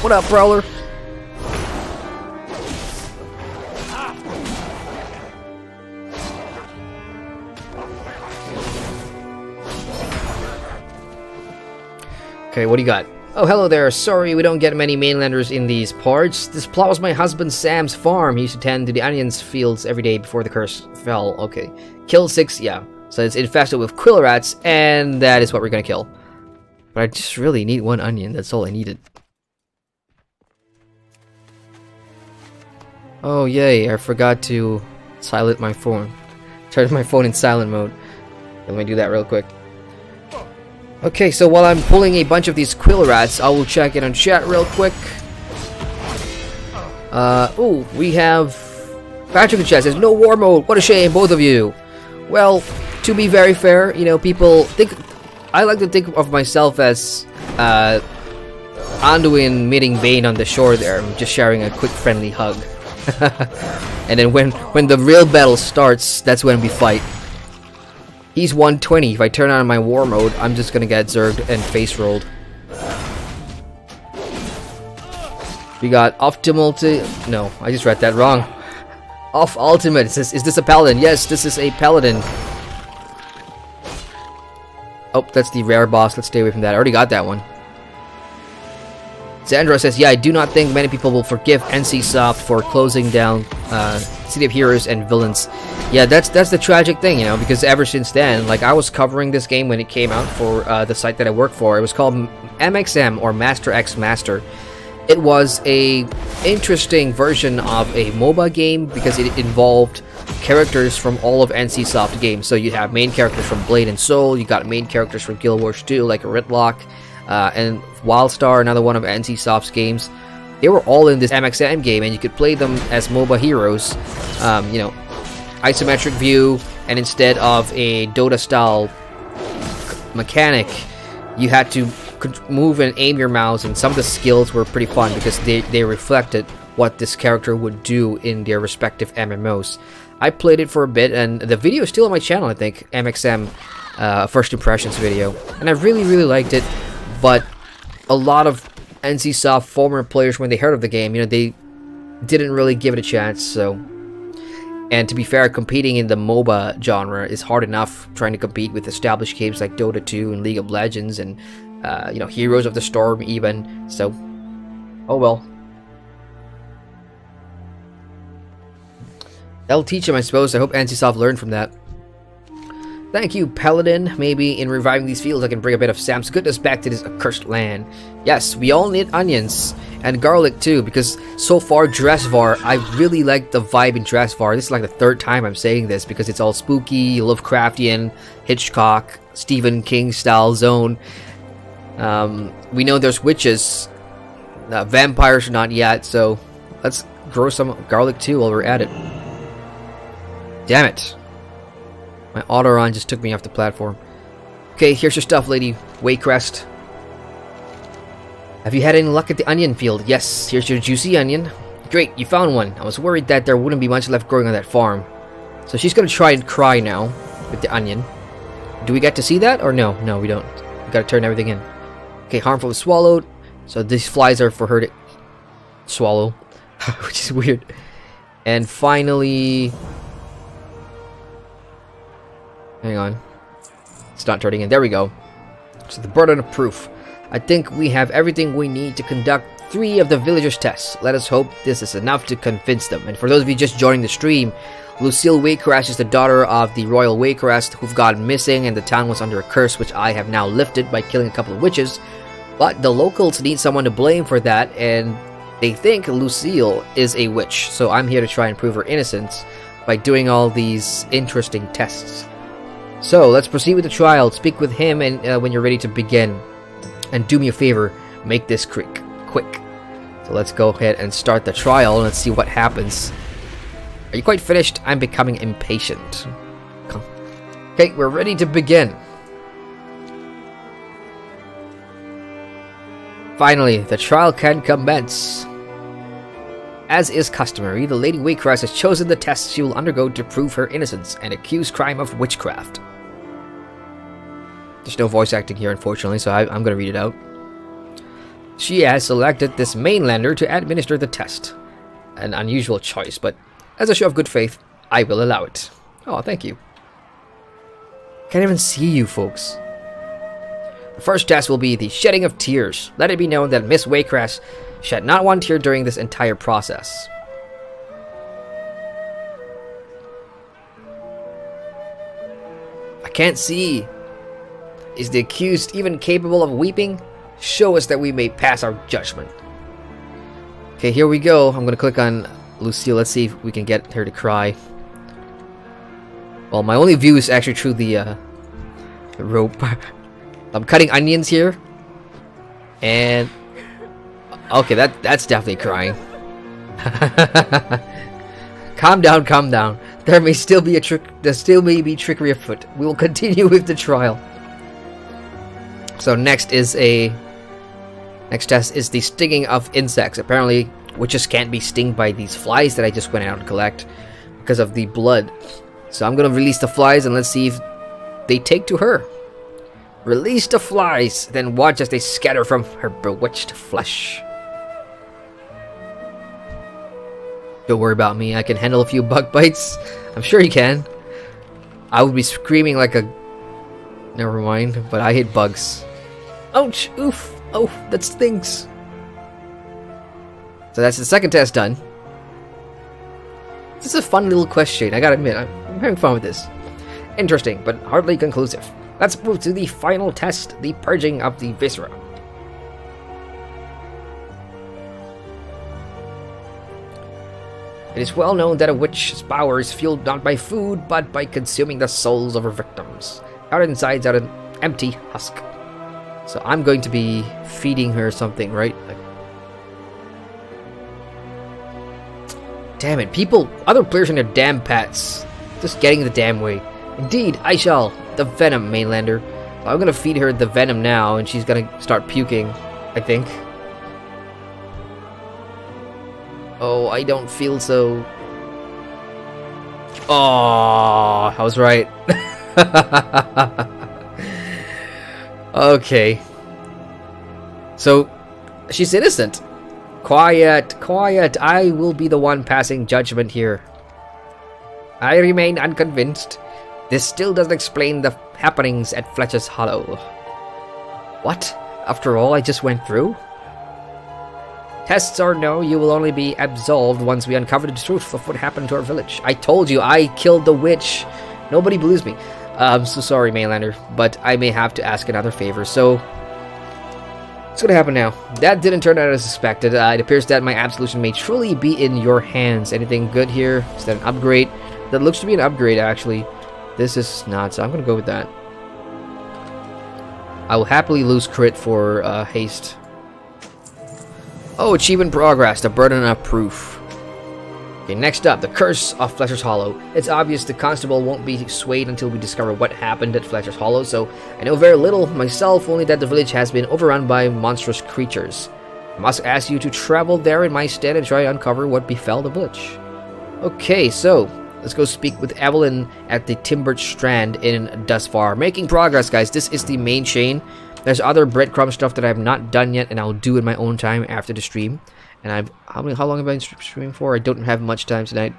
What up, Prowler? Okay, what do you got? Oh, hello there. Sorry, we don't get many mainlanders in these parts. This plot was my husband Sam's farm. He used to tend to the onions fields every day before the curse fell. Okay. Kill 6, yeah. So it's infested with quill rats, and that is what we're gonna kill. But I just really need 1 onion. That's all I needed. Oh, yay. I forgot to silent my phone. Turn my phone in silent mode. Let me do that real quick. Okay, so while I'm pulling a bunch of these quill rats, I will check in on chat real quick. Ooh, we have Patrick in chat says, no war mode, what a shame, both of you. Well, to be very fair, you know, people think, I like to think of myself as, Anduin meeting Bane on the shore there, just sharing a quick friendly hug. And then when the real battle starts, that's when we fight. He's 120. If I turn on my war mode, I'm just gonna get zerged and face rolled. We got optimal to... No, I just read that wrong. Off ultimate. It says, is this a paladin? Yes, this is a paladin. Oh, that's the rare boss. Let's stay away from that. I already got that one. Sandra says, yeah, I do not think many people will forgive NCSoft for closing down City of Heroes and Villains. Yeah, that's the tragic thing, you know, because ever since then, like, I was covering this game when it came out for the site that I work for. It was called MXM, or Master X Master. It was a interesting version of a MOBA game because it involved characters from all of NCSoft games. So you have main characters from Blade and Soul, you got main characters from Guild Wars 2, like Ridlock, and Wildstar, another one of NCSoft's games. They were all in this MXM game, and you could play them as MOBA heroes, you know, isometric view, and instead of a Dota-style mechanic, you had to move and aim your mouse, and some of the skills were pretty fun because they reflected what this character would do in their respective MMOs. I played it for a bit, and the video is still on my channel, I think, MXM First Impressions video, and I really, really liked it. But a lot of NCSoft former players, when they heard of the game, you know, they didn't really give it a chance, so... And to be fair, competing in the MOBA genre is hard enough, trying to compete with established games like Dota 2 and League of Legends and, you know, Heroes of the Storm even, so... Oh well. That'll teach them, I suppose. I hope NCSoft learned from that. Thank you, Paladin. Maybe in reviving these fields, I can bring a bit of Sam's goodness back to this accursed land. Yes, we all need onions. And garlic too, because so far, Drustvar, I really like the vibe in Drustvar. This is like the 3rd time I'm saying this, because it's all spooky, Lovecraftian, Hitchcock, Stephen King style zone. We know there's witches. Vampires not yet, so let's grow some garlic too while we're at it. Damn it. My auto-run just took me off the platform. Okay, here's your stuff, lady. Waycrest. Have you had any luck at the onion field? Yes, here's your juicy onion. Great, you found one. I was worried that there wouldn't be much left growing on that farm. So she's gonna try and cry now with the onion. Do we get to see that or no? No, we don't. We gotta turn everything in. Okay, harmful is swallowed. So these flies are for her to swallow, which is weird. And finally... Hang on. It's not turning in. There we go. So the burden of proof. I think we have everything we need to conduct 3 of the villagers' tests. Let us hope this is enough to convince them. And for those of you just joining the stream, Lucille Waycrest is the daughter of the Royal Waycrest who've gone missing, and the town was under a curse which I have now lifted by killing a couple of witches. But the locals need someone to blame for that, and they think Lucille is a witch. So I'm here to try and prove her innocence by doing all these interesting tests. So let's proceed with the trial. Speak with him and when you're ready to begin. And do me a favor, make this quick. So let's go ahead and start the trial and let's see what happens. Are you quite finished? I'm becoming impatient. Okay, we're ready to begin. Finally, the trial can commence. As is customary, the Lady Waycrest has chosen the tests she will undergo to prove her innocence and accuse crime of witchcraft. There's no voice acting here, unfortunately, so I'm going to read it out. She has selected this mainlander to administer the test. An unusual choice, but as a show of good faith, I will allow it. Oh, thank you. Can't even see you, folks. The first test will be the shedding of tears. Let it be known that Miss Waycrest shed not one tear during this entire process. I can't see. Is the accused even capable of weeping? Show us that we may pass our judgment. Okay, here we go. I'm going to click on Lucille. Let's see if we can get her to cry. Well, my only view is actually through the rope. I'm cutting onions here. And... okay, that's definitely crying. Calm down, calm down. There may still be trickery afoot. We will continue with the trial. So next test is the stinging of insects. Apparently, witches can't be stung by these flies that I just went out to collect because of the blood. So I'm gonna release the flies and let's see if they take to her. Release the flies, then watch as they scatter from her bewitched flesh. Don't worry about me, I can handle a few bug bites. I'm sure you can. I would be screaming like a... never mind, but I hate bugs. Ouch! Oof! Oh, that stings! So that's the second test done. This is a fun little question, I gotta admit, I'm having fun with this. Interesting, but hardly conclusive. Let's move to the final test, the purging of the viscera. It is well known that a witch's power is fueled not by food, but by consuming the souls of her victims. Our insides are an empty husk. So I'm going to be feeding her something, right? Like, damn it, other players in their damn pets. Just getting in the damn way. Indeed, I shall. The venom, mainlander. I'm gonna feed her the venom now, and she's gonna start puking, I think. Oh, I don't feel so... oh, I was right. Okay. So, she's innocent. Quiet, quiet. I will be the one passing judgment here. I remain unconvinced. This still doesn't explain the happenings at Fletcher's Hollow. What? After all I just went through? Tests or no, you will only be absolved once we uncover the truth of what happened to our village. I told you, I killed the witch. Nobody believes me. I'm so sorry, mainlander, but I may have to ask another favor, so... what's gonna happen now? That didn't turn out as expected. It appears that my absolution may truly be in your hands. Anything good here? Is that an upgrade? That looks to be an upgrade, actually. This is not, so I'm gonna go with that. I will happily lose crit for haste. Oh, achievement progress, the burden of proof. Okay, next up, the curse of Fletcher's Hollow. It's obvious the constable won't be swayed until we discover what happened at Fletcher's Hollow, so I know very little myself, only that the village has been overrun by monstrous creatures. I must ask you to travel there in my stead and try to uncover what befell the village. Okay, so let's go speak with Evelyn at the Timbered Strand in Drustvar. Making progress, guys. This is the main chain. There's other breadcrumb stuff that I have not done yet, and I'll do in my own time after the stream. And how long have I been streaming for? I don't have much time tonight.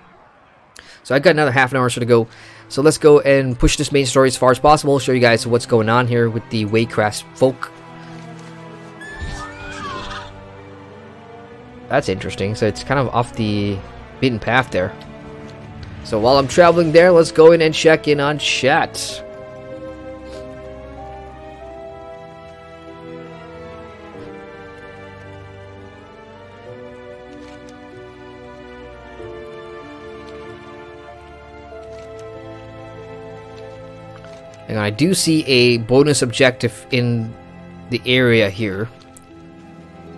So I've got another half an hour or so to go. So let's go and push this main story as far as possible. Show you guys what's going on here with the Waycrest folk. That's interesting. So it's kind of off the beaten path there. So while I'm traveling there, let's go in and check in on chat. And I do see a bonus objective in the area here.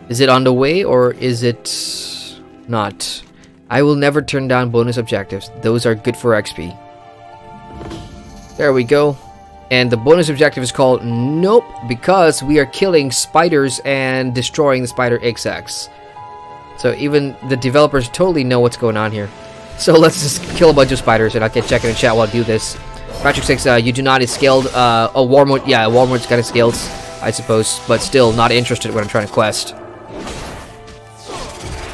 Is it on the way or is it not? I will never turn down bonus objectives. Those are good for XP. There we go. And the bonus objective is called Nope, because we are killing spiders and destroying the spider XX. So even the developers totally know what's going on here. So let's just kill a bunch of spiders and I'll get checking in chat while I do this. Patrick 6, you do not is scaled. Oh, Wormwood, yeah, Wormwood's kind of scaled, I suppose, but still not interested when I'm trying to quest.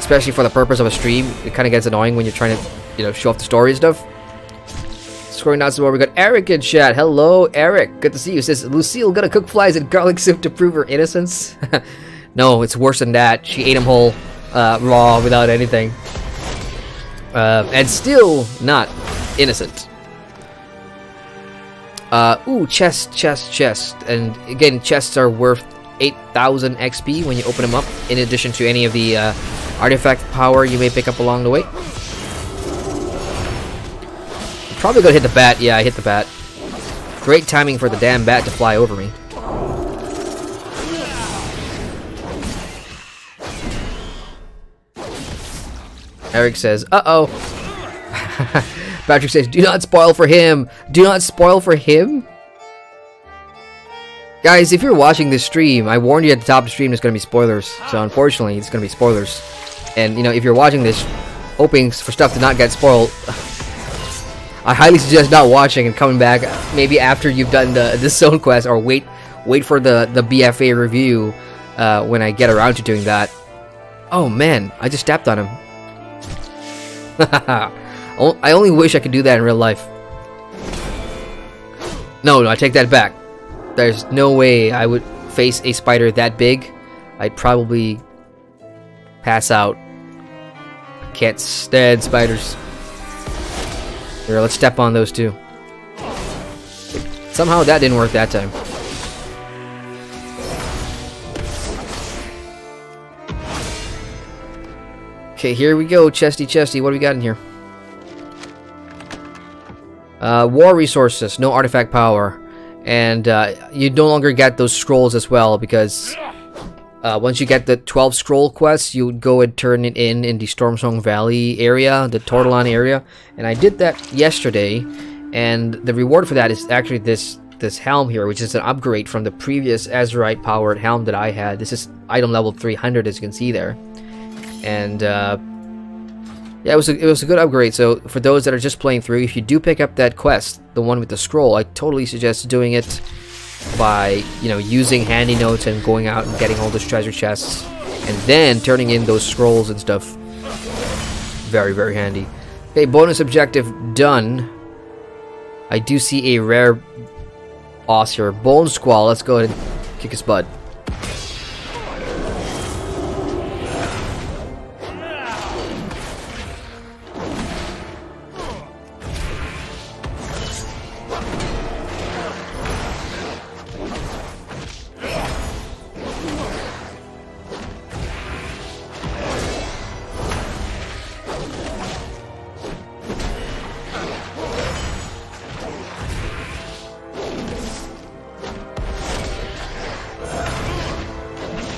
Especially for the purpose of a stream, it kind of gets annoying when you're trying to, you know, show off the story and stuff. Scoring out some more. We got Eric in chat. Hello, Eric. Good to see you. Says Lucille gonna cook flies in garlic soup to prove her innocence. No, it's worse than that. She ate them whole, raw, without anything, and still not innocent. Ooh, chest. And again, chests are worth 8,000 XP when you open them up, in addition to any of the artifact power you may pick up along the way. Probably gonna hit the bat. Yeah, I hit the bat. Great timing for the damn bat to fly over me. Eric says, uh-oh. Patrick says, do not spoil for him. Do not spoil for him? Guys, if you're watching this stream, I warned you at the top of the stream there's going to be spoilers. So unfortunately, it's going to be spoilers. And, you know, if you're watching this, hoping for stuff to not get spoiled, I highly suggest not watching and coming back maybe after you've done the zone quest, or wait for the BFA review when I get around to doing that. Oh man, I just stepped on him. I only wish I could do that in real life. No, I take that back. There's no way I would face a spider that big. I'd probably pass out. Can't stand spiders. Here, let's step on those two. Somehow that didn't work that time. Okay, here we go. Chesty. What do we got in here? War resources, no artifact power. And you no longer get those scrolls as well, because once you get the 12 scroll quests, you would go and turn it in the Stormsong Valley area, the Tortolon area. And I did that yesterday, and the reward for that is actually this helm here, which is an upgrade from the previous Azerite powered helm that I had. This is item level 300, as you can see there. And yeah, it was a good upgrade. So for those that are just playing through, if you do pick up that quest, the one with the scroll, I totally suggest doing it by, you know, using handy notes and going out and getting all those treasure chests, and then turning in those scrolls and stuff. Very, very handy. Okay, bonus objective done. I do see a rare boss here, Bone Squall. Let's go ahead and kick his butt.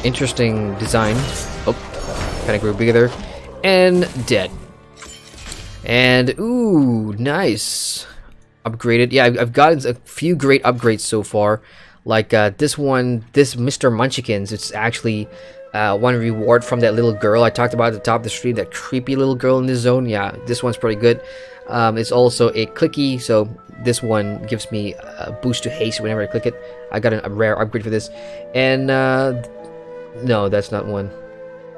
Interesting design. Oh, kind of grew bigger there. And dead. And, ooh, nice. Upgraded. Yeah, I've gotten a few great upgrades so far. Like this one, this Mr. Munchkins. It's actually one reward from that little girl I talked about at the top of the stream. That creepy little girl in this zone. Yeah, this one's pretty good. It's also a clicky, so this one gives me a boost to haste whenever I click it. I got a rare upgrade for this. And, no, that's not one.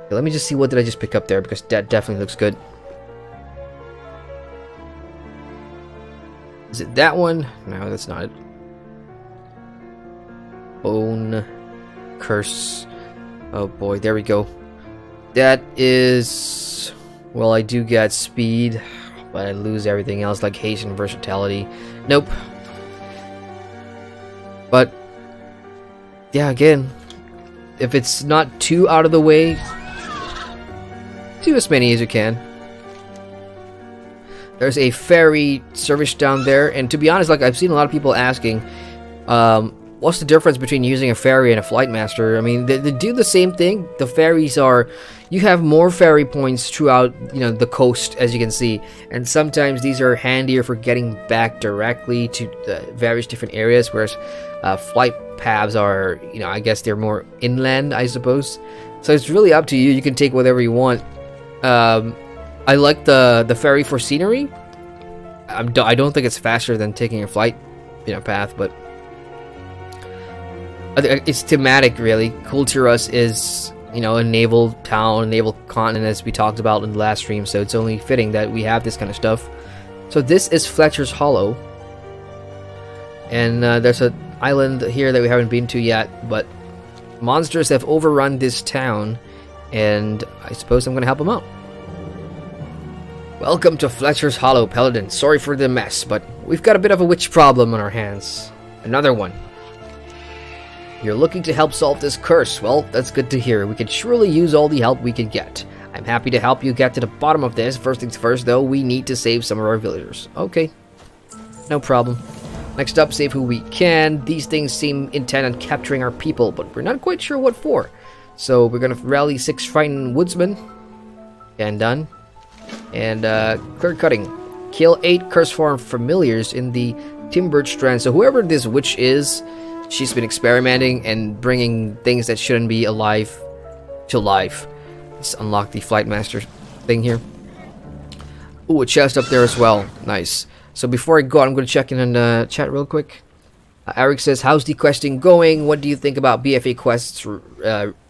Okay, let me just see what did I just pick up there, because that definitely looks good. Is it that one? No, that's not it. Bone Curse. Oh boy, there we go. That is... Well, I do get speed, but I lose everything else like haste and versatility. Nope. But, yeah, again, if it's not too out of the way, do as many as you can. There's a ferry service down there, and to be honest, like, I've seen a lot of people asking, what's the difference between using a ferry and a flight master? I mean, they do the same thing. The ferries are, you have more ferry points throughout, you know, the coast, as you can see, and sometimes these are handier for getting back directly to the various different areas, whereas flight paths are, you know, I guess they're more inland, I suppose. So it's really up to you. You can take whatever you want. I like the ferry for scenery. I don't think it's faster than taking a flight, you know, path, but it's thematic, really. Kulturas is, you know, a naval town, naval continent, as we talked about in the last stream, so it's only fitting that we have this kind of stuff. So this is Fletcher's Hollow, and there's an island here that we haven't been to yet, but monsters have overrun this town, and I suppose I'm going to help them out. Welcome to Fletcher's Hollow, Paladin. Sorry for the mess, but we've got a bit of a witch problem on our hands. Another one. You're looking to help solve this curse. Well, that's good to hear. We could surely use all the help we can get. I'm happy to help you get to the bottom of this. First things first, though, we need to save some of our villagers. Okay. No problem. Next up, save who we can. These things seem intent on capturing our people, but we're not quite sure what for. So we're gonna rally 6 frightened woodsmen. And done. And clear cutting. Kill 8 curse form familiars in the timbered strand. So whoever this witch is, she's been experimenting and bringing things that shouldn't be alive to life. Let's unlock the flight master thing here. Ooh, a chest up there as well. Nice. So before I go, I'm going to check in on chat real quick. Eric says, how's the questing going? What do you think about BFA quests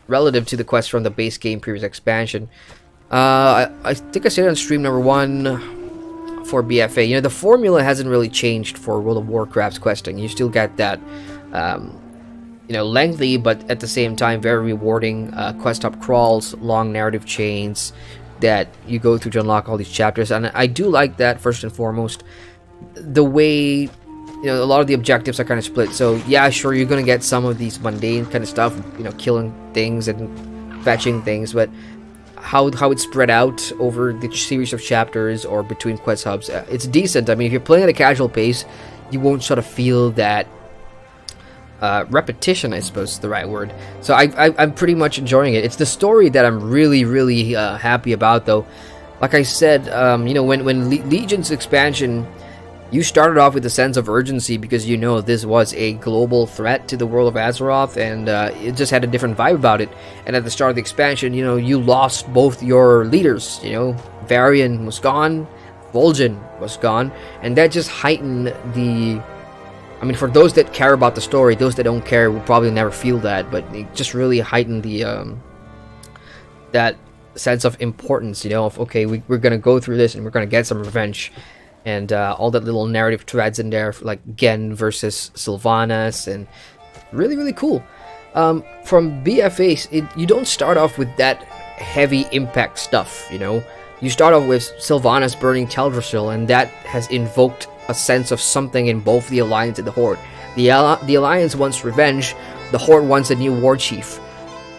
relative to the quests from the base game previous expansion? I think I said it on stream number 1 for BFA. You know, the formula hasn't really changed for World of Warcraft's questing. You still get that, you know, lengthy, but at the same time very rewarding quest up crawls, long narrative chains that you go through to unlock all these chapters. And I do like that, first and foremost. The way, you know, a lot of the objectives are kind of split. So yeah, sure, you're gonna get some of these mundane kind of stuff, you know, killing things and fetching things, but how it's spread out over the series of chapters or between quest hubs, it's decent. I mean, if you're playing at a casual pace, you won't sort of feel that repetition, I suppose is the right word. So I'm pretty much enjoying it. It's the story that I'm really happy about, though. Like I said, you know, when Legion's expansion, you started off with a sense of urgency because you know this was a global threat to the world of Azeroth, and it just had a different vibe about it. And at the start of the expansion, you know, you lost both your leaders. You know, Varian was gone, Vol'jin was gone, and that just heightened the... I mean, for those that care about the story, those that don't care will probably never feel that, but it just really heightened the that sense of importance, you know, of, okay, we're gonna go through this and we're gonna get some revenge. And all that little narrative threads in there, like Gen versus Sylvanas, and really cool. From BFA, you don't start off with that heavy impact stuff, you know. You start off with Sylvanas burning Teldrassil, and that has invoked a sense of something in both the Alliance and the Horde. The Alliance wants revenge, the Horde wants a new war chief.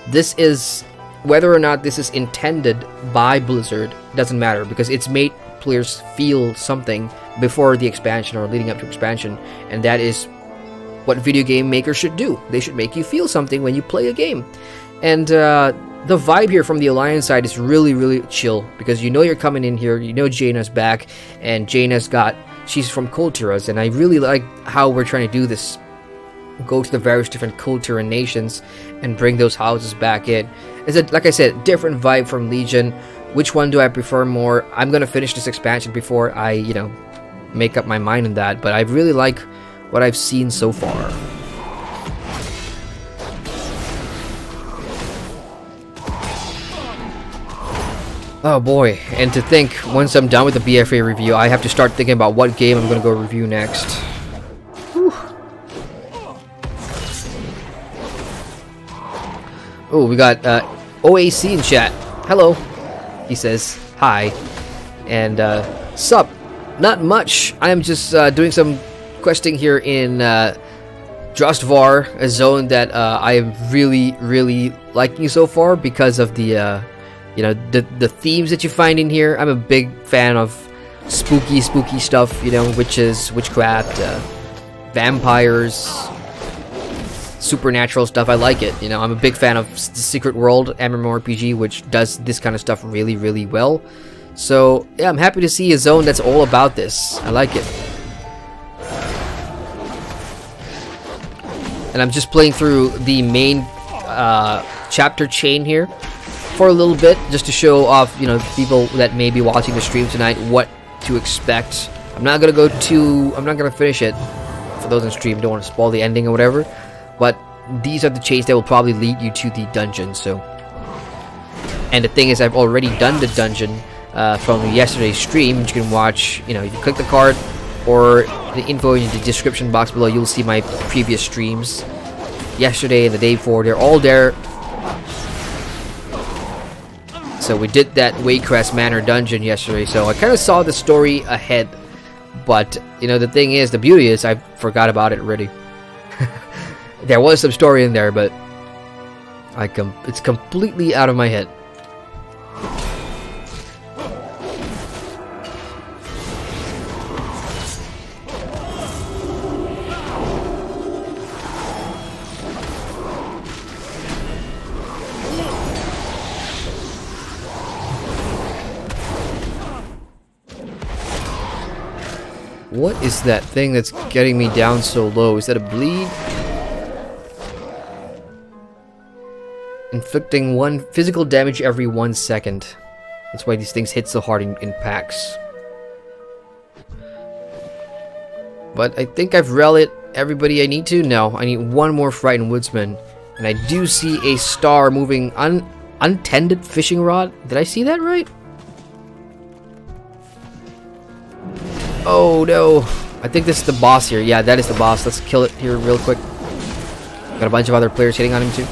This is, whether or not this is intended by Blizzard, doesn't matter, because it's made players feel something before the expansion or leading up to expansion, and that is what video game makers should do. They should make you feel something when you play a game. And the vibe here from the Alliance side is really chill, because you know you're coming in here, you know Jaina's back, and she's from Kulturas, and I really like how we're trying to do this. Go to the various different Kultura nations and bring those houses back in. It's like I said, different vibe from Legion. Which one do I prefer more? I'm gonna finish this expansion before I, you know, make up my mind on that, but I really like what I've seen so far. Oh boy, and to think, once I'm done with the BFA review, I have to start thinking about what game I'm gonna go review next. Whew. Oh, we got OAC in chat. hello, he says. Hi. And, sup? Not much. I am just doing some questing here in Drustvar, a zone that I am really liking so far because of the, you know, the themes that you find in here. I'm a big fan of spooky stuff, you know, witches, witchcraft, vampires, supernatural stuff. I like it, you know. I'm a big fan of the Secret World MMORPG, which does this kind of stuff really well. So yeah, I'm happy to see a zone that's all about this. I like it. And I'm just playing through the main chapter chain here for a little bit, just to show off, you know, people that may be watching the stream tonight what to expect. I'm not gonna finish it for those on stream. Don't want to spoil the ending or whatever. But these are the chains that will probably lead you to the dungeon. So, and the thing is, I've already done the dungeon from yesterday's stream, which you can watch. You know, if you click the card or the info in the description box below, you'll see my previous streams yesterday and the day before. They're all there. So we did that Waycrest Manor dungeon yesterday, so I kind of saw the story ahead. But, you know, the thing is, the beauty is, I forgot about it already. There was some story in there, but it's completely out of my head. What is that thing that's getting me down so low? Is that a bleed? Inflicting 1 physical damage every 1 second. That's why these things hit so hard in packs. But I think I've rallied everybody I need to. No, I need one more Frightened Woodsman. And I do see a star moving untended fishing rod. Did I see that right? Oh no, I think this is the boss here. Yeah, that is the boss. Let's kill it here real quick. Got a bunch of other players hitting on him too.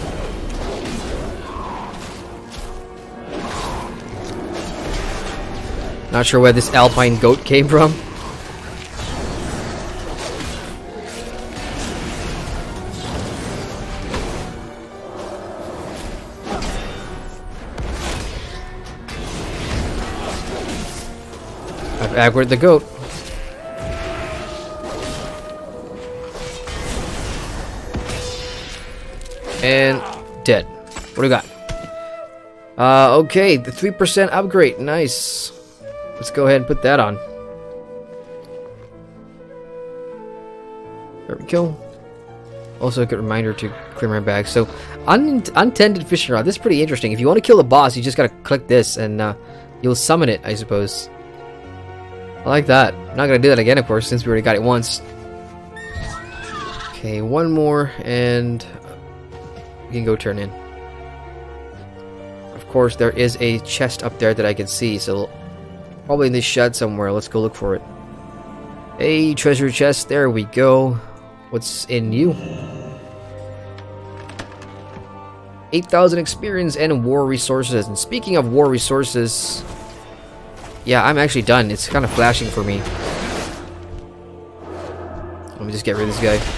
Not sure where this alpine goat came from. I've aggroed the goat. And dead. What do we got? Okay, the 3% upgrade. Nice. Let's go ahead and put that on. There we go. Also a good reminder to clear my bag. So, untended fishing rod. This is pretty interesting. If you want to kill the boss, you just gotta click this and you'll summon it, I suppose. I like that. I'm not gonna do that again, of course, since we already got it once. Okay, one more and we can go turn in. Of course, there is a chest up there that I can see, so probably in this shed somewhere. Let's go look for it. Hey, treasure chest. There we go. What's in you? 8,000 experience and war resources. And speaking of war resources, yeah, I'm actually done. It's kind of flashing for me. Let me just get rid of this guy.